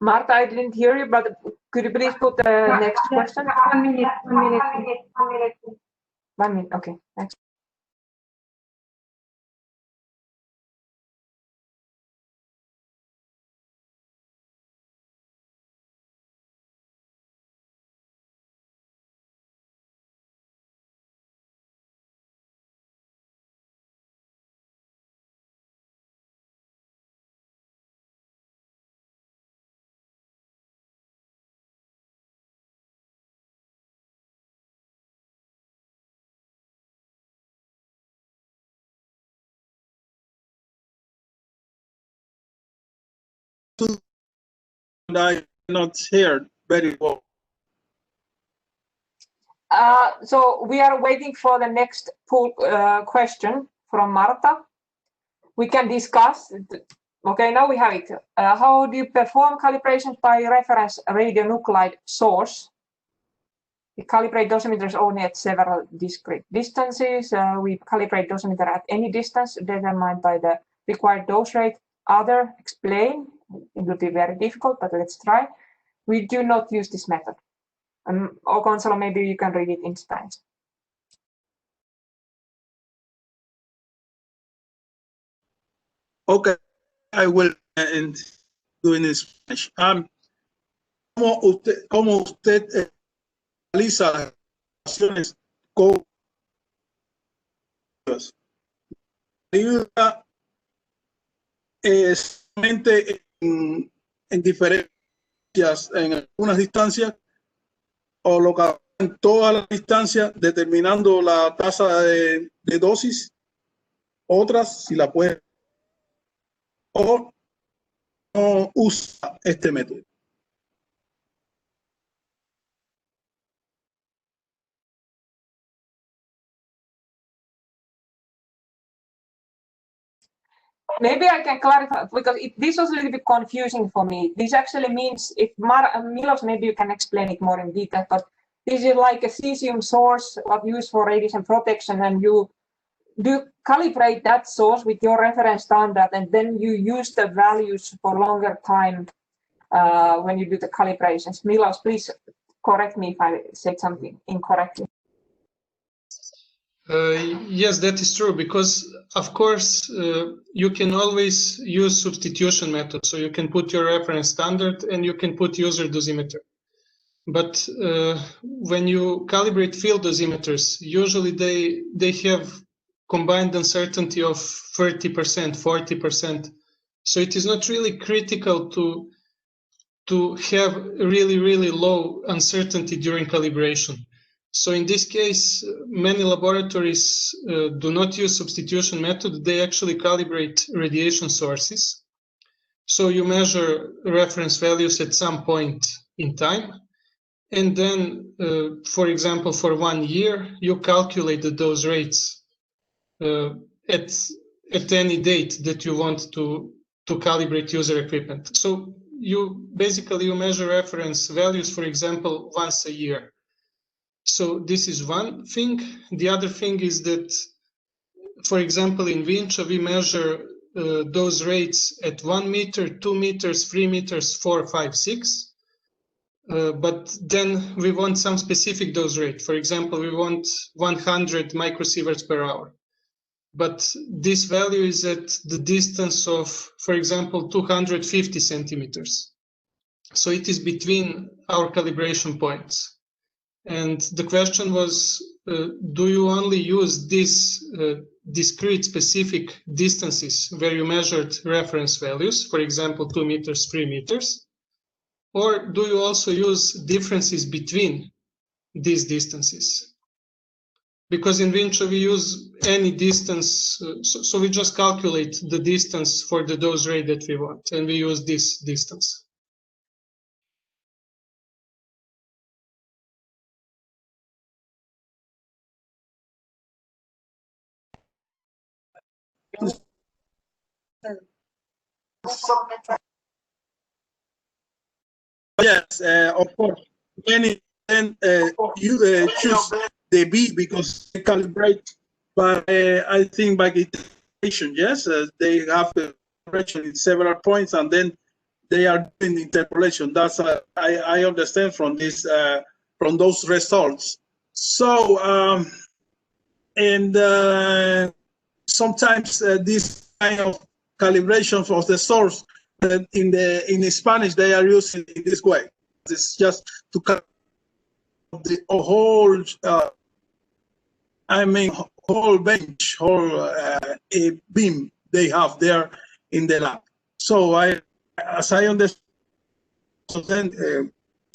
Marta, I didn't hear you, but could you please put the next question? 1 minute, 1 minute. 1 minute, okay, thanks. I cannot hear very well. So we are waiting for the next poll question from Marta. We can discuss. Okay, now we have it. How do you perform calibrations by reference radionuclide source? We calibrate dosimeters only at several discrete distances. We calibrate dosimeter at any distance determined by the required dose rate. Other, explain. It will be very difficult, but let's try. We do not use this method. Or Gonzalo, maybe you can read it in Spanish. Okay, I will do it in Spanish. ¿Cómo usted realiza las acciones con ayuda solamente en diferencias en algunas distancias o local en todas las distancias determinando la tasa de dosis, otras si la puede o no usa este método? Maybe I can clarify, because this was a little bit confusing for me. This actually means, if Milos, maybe you can explain it more in detail, but this is like a cesium source of use for radiation protection, and you do calibrate that source with your reference standard, and then you use the values for longer time when you do the calibrations. Milos, please correct me if I said something incorrectly. Yes, that is true, because of course you can always use substitution method. So you can put your reference standard and you can put user dosimeter. But when you calibrate field dosimeters, usually they have combined uncertainty of 30%, 40%. So it is not really critical to have really low uncertainty during calibration. So in this case, many laboratories do not use substitution method. They actually calibrate radiation sources. So you measure reference values at some point in time. And then, for example, for 1 year, you calculate the dose rates at any date that you want to calibrate user equipment. So you measure reference values, for example, once a year. So this is one thing. The other thing is that, for example, in Vinci, we measure those rates at 1 meter, 2 meters, 3 meters, 4, 5, 6. But then we want some specific dose rate. For example, we want 100 microsieverts per hour. But this value is at the distance of, for example, 250 centimeters. So it is between our calibration points. And the question was, do you only use these discrete specific distances where you measured reference values, for example, 2 meters, 3 meters? Or do you also use differences between these distances? Because in Vinci we use any distance, so we just calculate the distance for the dose rate that we want, and we use this distance. Yes, of course. Many then you choose the B because they calibrate by I think by iteration. Yes, they have the calibration in several points, and then they are doing the interpolation. That's I understand from this from those results. So sometimes this kind of calibration for the source in Spanish they are using in this way. It's just to cut the whole whole bench, whole beam they have there in the lab. So as I understand,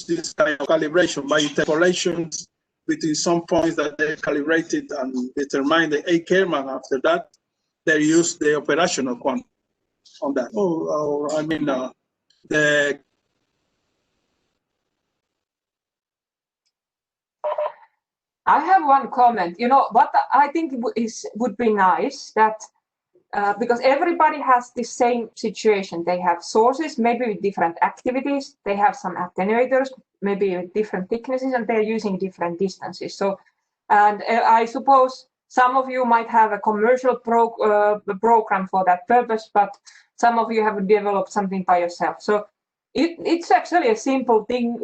this kind of calibration by interpolations between some points that they calibrated and determine the A Kerman. After that, they use the operational quantity on that. I mean, the I have one comment. You know what I think would be nice that because everybody has the same situation. They have sources, maybe with different activities. They have some attenuators, maybe with different thicknesses, and they're using different distances. So, and I suppose some of you might have a commercial program for that purpose, but some of you have developed something by yourself. So it's actually a simple thing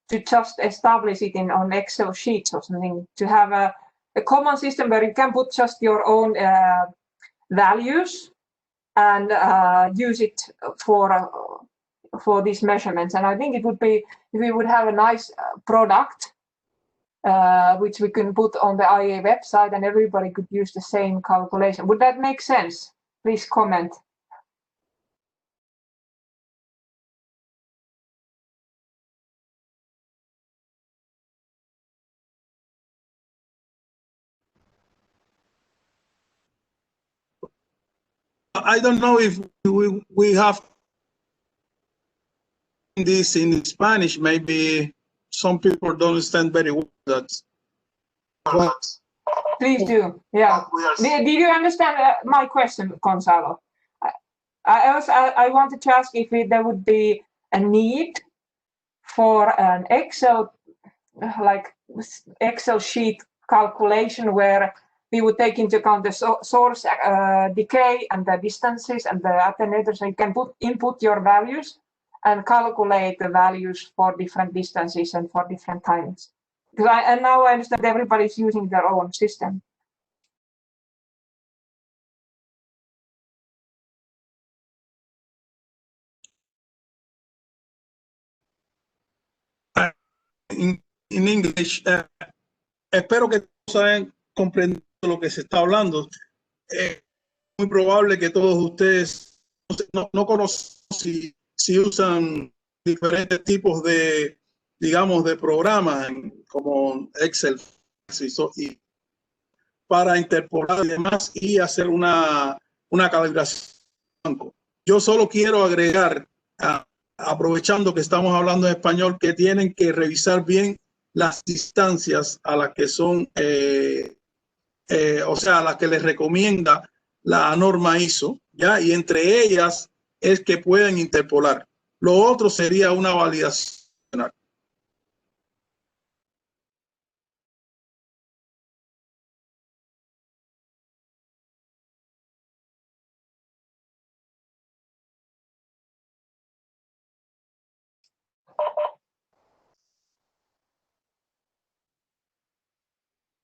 to just establish it on Excel sheets or something, to have a common system where you can put just your own values and use it for these measurements. And I think it would be, if we would have a nice product which we can put on the IEA website and everybody could use the same calculation. Would that make sense? Please comment. I don't know if we have this in Spanish. Maybe some people don't understand very well that. Please do. Yeah. Did you understand my question, Gonzalo? I wanted to ask if there would be a need for an Excel sheet calculation where we would take into account the source decay and the distances and the attenuators, and you can input your values and calculate the values for different distances and for different timings. And now I understand everybody's using their own system. In English, espero que todos hayan comprendido lo que se está hablando. Es muy probable que todos ustedes no conocen si usan diferentes tipos de, digamos, de programas como Excel y para interpolar y demás y hacer una calibración. Yo solo quiero agregar, aprovechando que estamos hablando en español, que tienen que revisar bien las distancias a las que son, o sea, a las que les recomienda la norma ISO, ¿ya? Y entre ellas es que pueden interpolar. Lo otro sería una validación.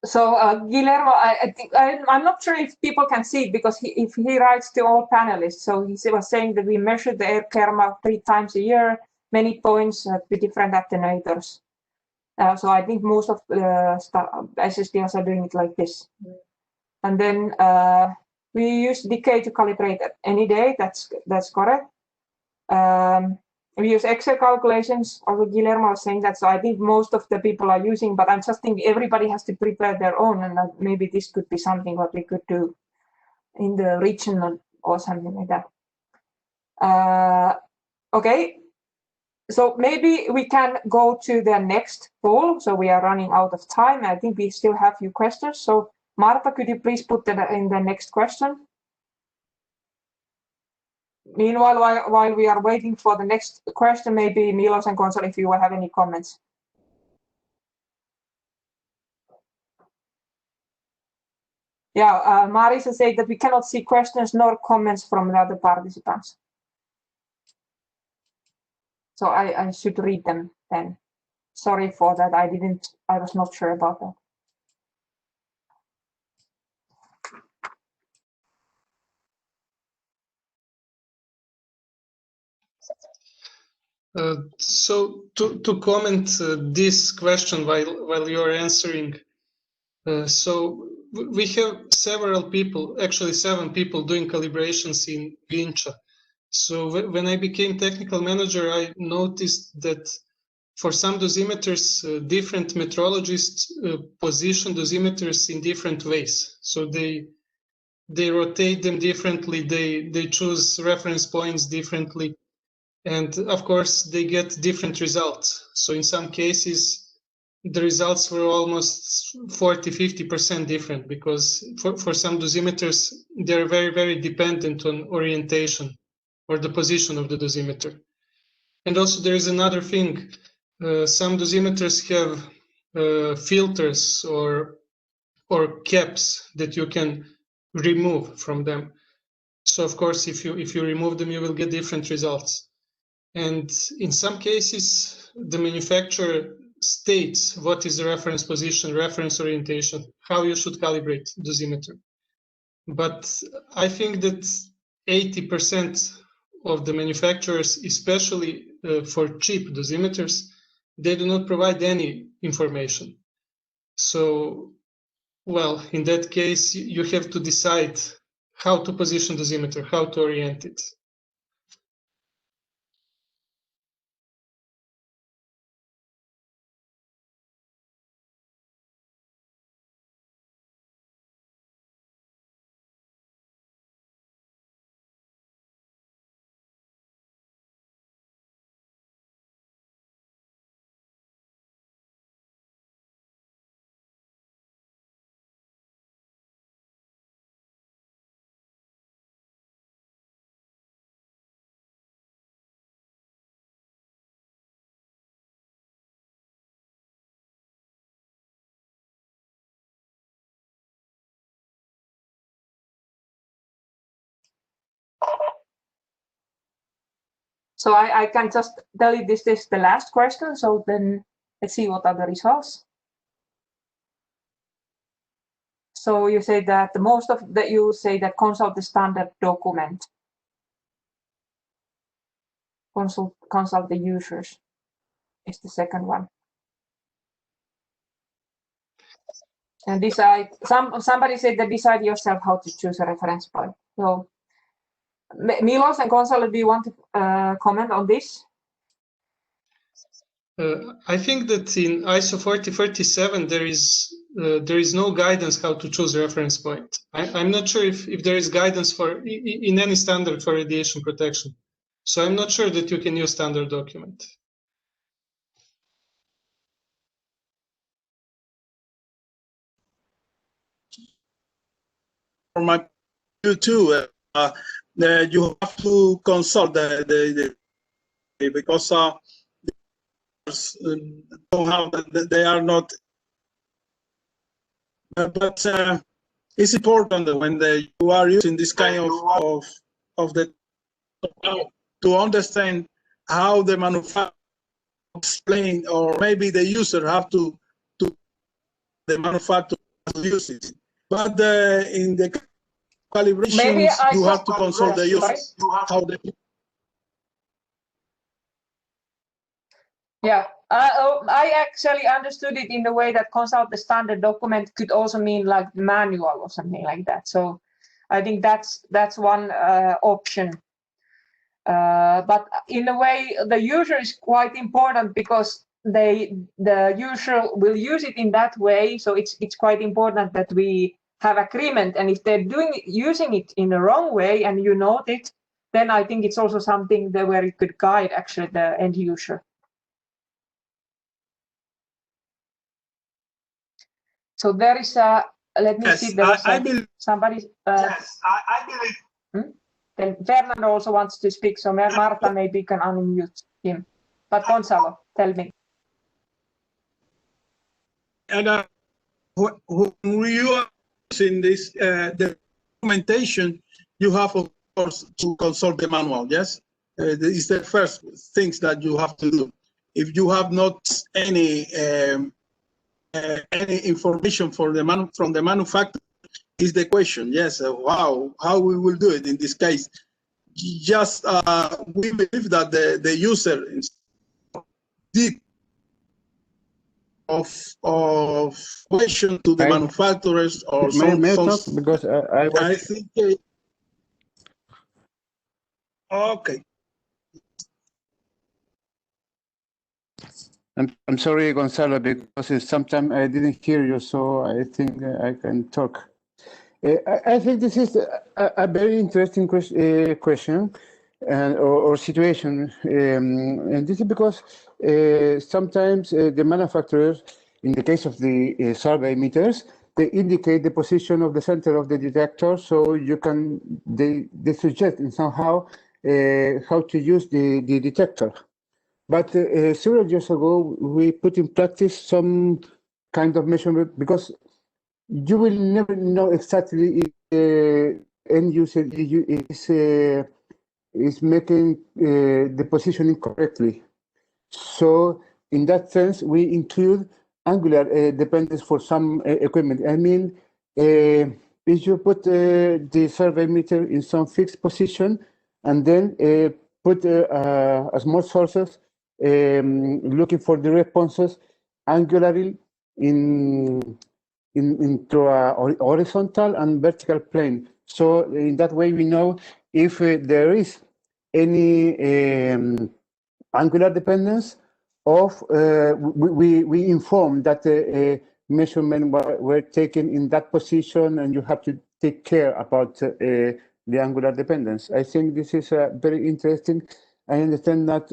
So Guillermo, I think I'm not sure if people can see it because if he writes to all panelists, so he was saying that we measure the air kerma 3 times a year, many points with different attenuators. So I think most of SSDs are doing it like this. And then we use decay to calibrate any day. That's correct. We use Excel calculations, although Guillermo was saying that, so I think most of the people are using, but I'm just thinking everybody has to prepare their own, and maybe this could be something what we could do in the region or something like that. Okay, so maybe we can go to the next poll, so we are running out of time. I think we still have a few questions, so Marta, could you please put that in the next question? Meanwhile, while we are waiting for the next question, maybe Milos and Gonzalo, if you will have any comments. Yeah, Marisa said that we cannot see questions nor comments from the other participants. So I should read them then. Sorry for that. I was not sure about that. So to comment this question while you're answering, so we have several people, actually 7 people doing calibrations in Vinci. So when I became technical manager, I noticed that for some dosimeters, different metrologists position dosimeters in different ways. So they rotate them differently, they choose reference points differently. And of course, they get different results. So in some cases, the results were almost 40–50% different, because for some dosimeters, they're very, very dependent on orientation or the position of the dosimeter. And also there is another thing. Some dosimeters have filters or caps that you can remove from them. So of course, if you remove them, you will get different results. And in some cases, the manufacturer states what is the reference position, reference orientation, how you should calibrate dosimeter. But I think that 80% of the manufacturers, especially for cheap dosimeters, they do not provide any information. So, well, in that case, you have to decide how to position the dosimeter, how to orient it. So I can just tell you this is the last question. So then let's see what are the results. So you say that most of that you say that consult the standard document. Consult the users is the second one. And decide. Somebody said that decide yourself how to choose a reference point. So Milos and Gonzalo, do you want to comment on this? I think that in ISO 4037 there is no guidance how to choose a reference point. I'm not sure if there is guidance for in any standard for radiation protection. So I'm not sure that you can use standard document. For my view too, you have to consult because they are not. But it's important that when you are using this kind of the to understand how the manufacturer explain, or maybe the user have to the manufacturer use it. But in the calibrations, you have to consult the user how they. Yeah, I actually understood it in the way that consult the standard document could also mean like manual or something like that. So I think that's one option. But in a way, the user is quite important because the user will use it in that way. So it's quite important that we have agreement. And if they're using it in the wrong way and you note it, then I think it's also something that where it could guide actually the end user. So there is a, let me Yes, see, there was I believe, somebody. yes, I believe. Then Fernando also wants to speak, so Marta maybe can unmute him. But Gonzalo, tell me. And when you are using this, the documentation, you have, of course, to consult the manual, yes? It's the first things that you have to do. If you have not any information from the manufacturer, is the question, yes, wow, how we will do it in this case. Just we believe that the user did of question to the manufacturers or some because I think okay. I'm sorry, Gonzalo, because sometimes I didn't hear you, so I think I can talk. I think this is a very interesting question or situation, and this is because sometimes the manufacturers in the case of the survey meters, they indicate the position of the center of the detector, so you can, they suggest in somehow how to use the detector. But several years ago, we put in practice some kind of measurement, because you will never know exactly if the end user is making the positioning correctly. So in that sense, we include angular dependence for some equipment. I mean, if you put the survey meter in some fixed position and then put a small sources looking for the responses angularly into a horizontal and vertical plane. So in that way, we know if there is any angular dependence of, we inform that measurement were taken in that position, and you have to take care about the angular dependence. I think this is very interesting. I understand that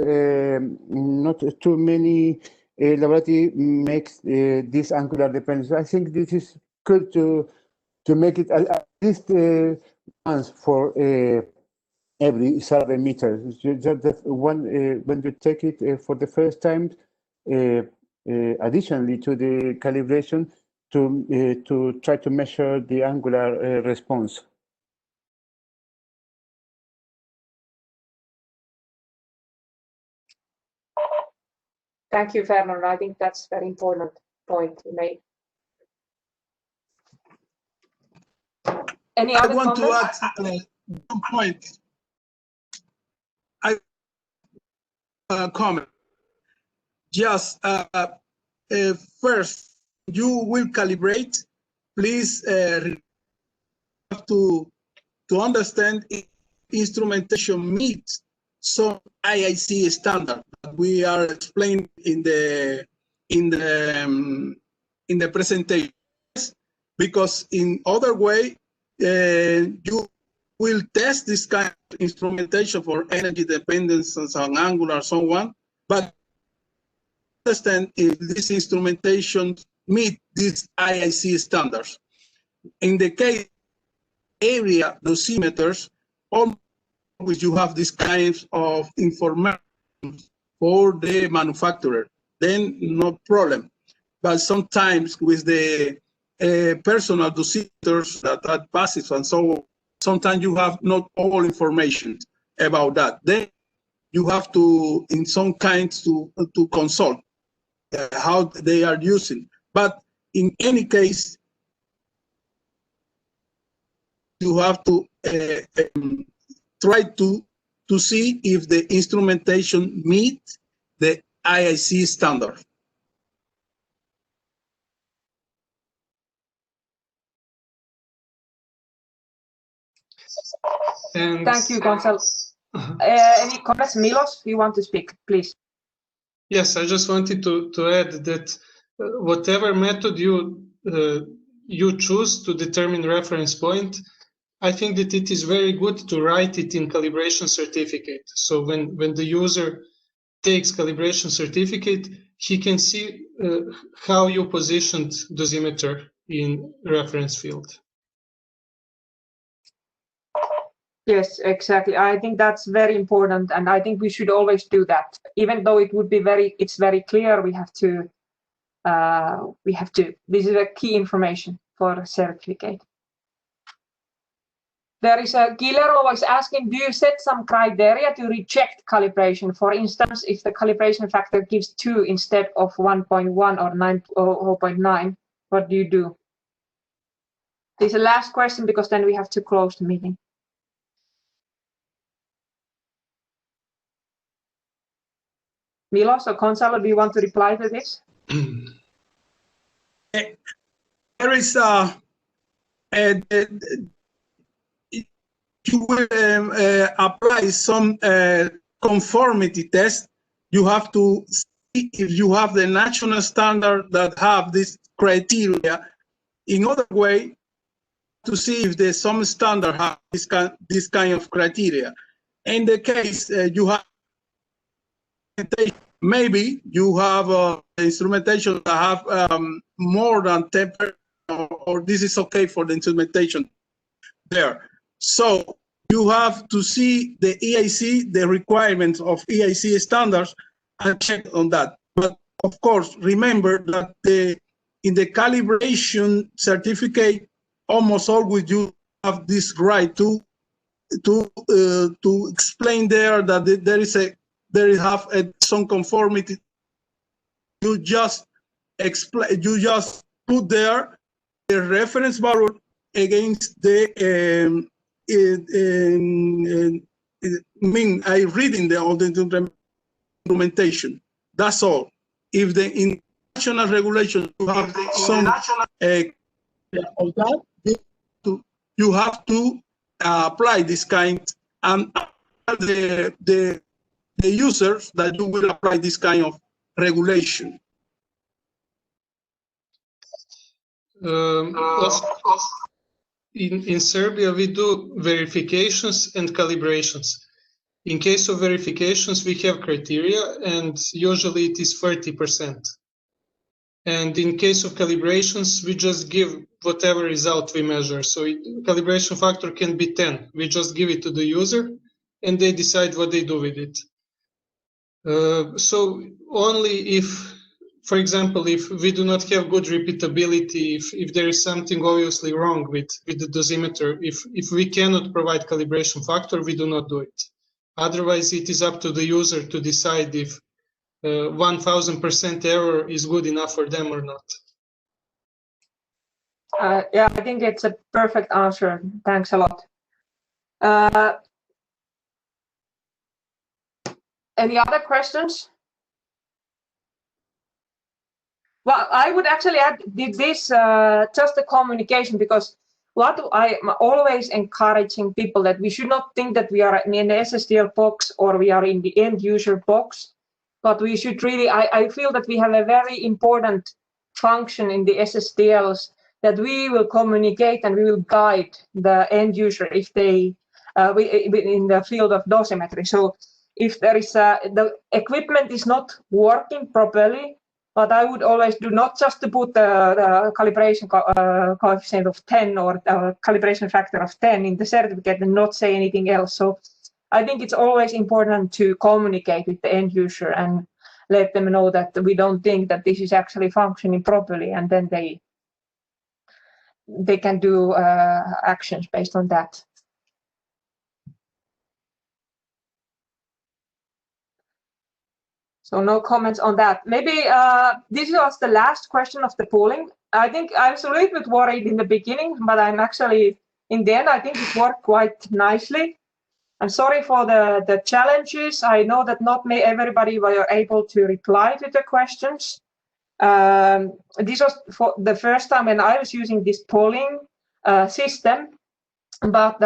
not too many laboratory makes this angular dependence. I think this is good to make it at least once for every survey meter. Just one when you take it for the first time, additionally to the calibration, to try to measure the angular response. Thank you, Fernando. I think that's a very important point you made. Any other want comments? to add one point. I comment. Just first, you will calibrate. Please have to understand if instrumentation meets some IIC standard that we are explaining in the presentation, because in other way you will test this kind of instrumentation for energy dependence and angular so on, but understand if this instrumentation meet these IIC standards. In the case area dosimeters, always you have this kinds of information for the manufacturer, then no problem. But sometimes with the personal dosimeters that are passive and so on, sometimes you have not all information about that. Then you have to, in some kinds, to consult how they are using. But in any case, you have to try to see if the instrumentation meets the IIC standard. And Thank you, Gonzalo. Any comments? Milos, you want to speak, please? Yes, I just wanted to add that whatever method you choose to determine reference point, I think that it is very good to write it in calibration certificate. So when the user takes calibration certificate, he can see how you positioned dosimeter in reference field. Yes, exactly. I think that's very important, and I think we should always do that. Even though it would be it's very clear, we have to. This is a key information for certificate. There is a Guillermo was asking, do you set some criteria to reject calibration? For instance, if the calibration factor gives 2 instead of 1.1 or 0.9, what do you do? This is the last question, because then we have to close the meeting. Milos or Gonzalo, do you want to reply to this? There is you will apply some conformity test. You have to see if you have the national standard that have this criteria. In other way, to see if some standard have this kind of criteria. In the case you have maybe you have instrumentation that have more than 10%, or this is okay for the instrumentation there. So you have to see the EIC, the requirements of EIC standards, and check on that. But of course, remember that in the calibration certificate, almost always you have this right to explain there that there have some conformity. You just explain. You just put there the reference value against the. I reading all the implementation. That's all. If the international regulation you have some of that, you have to apply this kind, and the users that you will apply this kind of regulation. In Serbia, we do verifications and calibrations. In case of verifications, we have criteria, and usually it is 30%. And in case of calibrations, we just give whatever result we measure. So calibration factor can be 10. We just give it to the user, and they decide what they do with it. So only if, for example, if we do not have good repeatability, if there is something obviously wrong with the dosimeter, if we cannot provide calibration factor, we do not do it. Otherwise, it is up to the user to decide if 1000% error is good enough for them or not. Yeah, I think it's a perfect answer. Thanks a lot. Any other questions? Well, I would actually add this just the communication, because what I'm always encouraging people that we should not think that we are in an SSDL box or we are in the end user box, but we should really, I feel that we have a very important function in the SSDLs, that we will communicate and we will guide the end user if they, in the field of dosimetry. So if there is the equipment is not working properly, but I would always do not just to put the calibration coefficient of 10 or calibration factor of 10 in the certificate and not say anything else. So I think it's always important to communicate with the end user and let them know that we don't think that this is actually functioning properly, and then they can do actions based on that. So no comments on that. Maybe this was the last question of the polling. I think I was a little bit worried in the beginning, but I'm actually, in the end, I think it worked quite nicely. I'm sorry for the challenges. I know that not everybody were able to reply to the questions. This was for the first time when I was using this polling system, but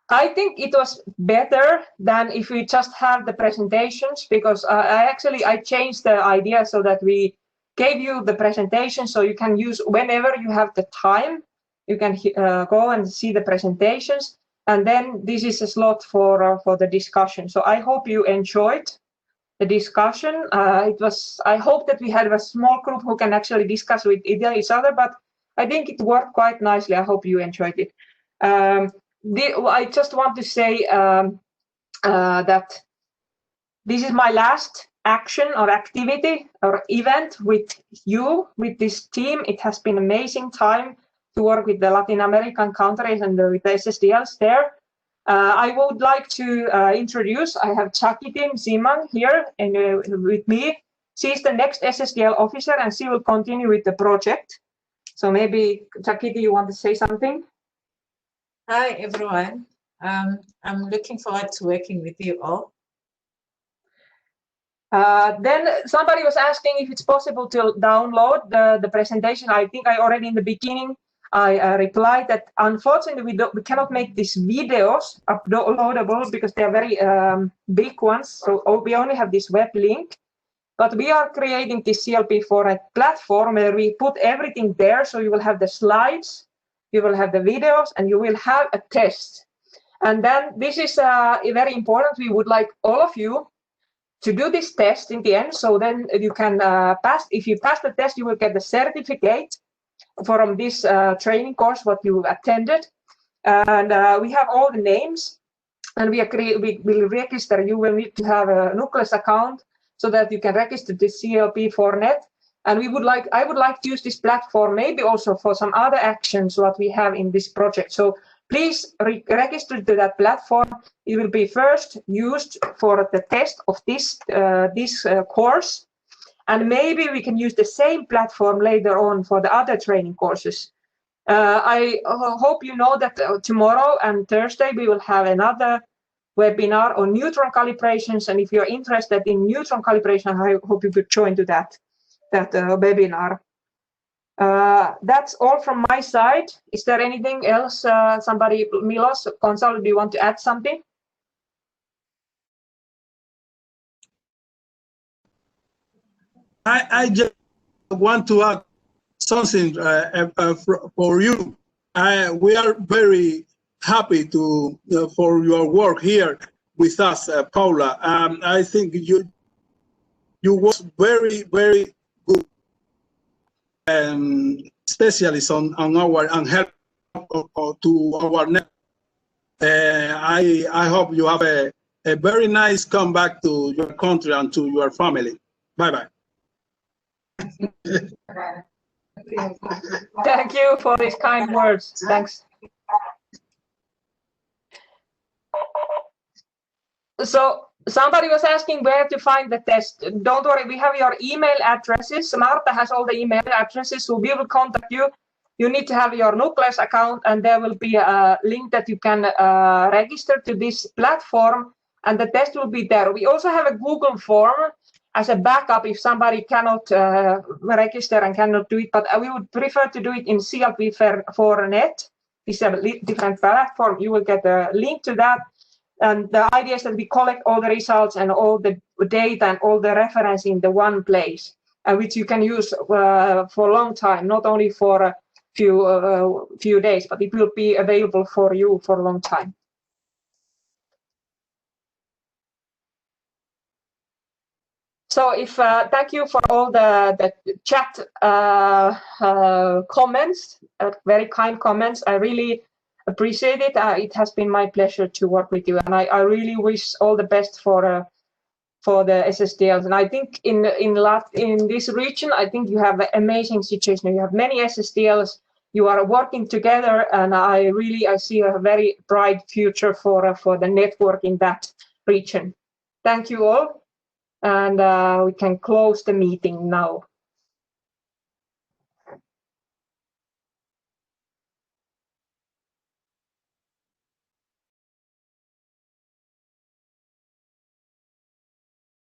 I think it was better than if we just have the presentations, because I changed the idea so that we gave you the presentation so you can use whenever you have the time, you can go and see the presentations, and then this is a slot for the discussion. So I hope you enjoyed the discussion. I hope that we had a small group who can actually discuss with each other, but I think it worked quite nicely. I hope you enjoyed it. I just want to say that this is my last action or activity or event with you, with this team. It has been an amazing time to work with the Latin American countries and with the SSDLs there. I would like to introduce, I have Chakitin Ziman here and with me. She's the next SSDL officer and she will continue with the project. So maybe, Chakiti, you want to say something? Hi, everyone. I'm looking forward to working with you all. Then somebody was asking if it's possible to download the presentation. I think I already in the beginning, I replied that unfortunately we cannot make these videos uploadable because they are very big ones. So we only have this web link. But we are creating this CLP4 platform where we put everything there. So you will have the slides, you will have the videos, and you will have a test. And then this is very important. We would like all of you to do this test in the end. So then you can pass. If you pass the test, you will get the certificate from this training course what you attended. And we have all the names, and we will register. You will need to have a Nucleus account so that you can register the CLP4net. And I would like to use this platform maybe also for some other actions what we have in this project. So please register to that platform. It will be first used for the test of this course, and maybe we can use the same platform later on for the other training courses. I hope you know that tomorrow and Thursday we will have another webinar on neutron calibrations, and if you're interested in neutron calibration, I hope you could join to that webinar. That's all from my side. Is there anything else? Somebody, Milos, Gonzalo, do you want to add something? I just want to add something for you. We are very happy to for your work here with us, Paula. I think you was very good specialist on our and help to our net. I hope you have a very nice comeback to your country and to your family. Bye bye. Thank you for these kind words. Thanks. So somebody was asking where to find the test. Don't worry, we have your email addresses. Marta has all the email addresses, so we will contact you. You need to have your Nucleus account, and there will be a link that you can register to this platform, and the test will be there. We also have a Google form as a backup if somebody cannot register and cannot do it, but we would prefer to do it in CLP4net. It's a different platform. You will get a link to that. And the idea is that we collect all the results and all the data and all the reference in the one place, which you can use for a long time, not only for a few days, but it will be available for you for a long time. So thank you for all the chat comments, very kind comments. I really appreciate it. It has been my pleasure to work with you, and I really wish all the best for the SSTLs. And I think in this region, I think you have an amazing situation. You have many SSTLs. You are working together, and I see a very bright future for the network in that region. Thank you all, and we can close the meeting now.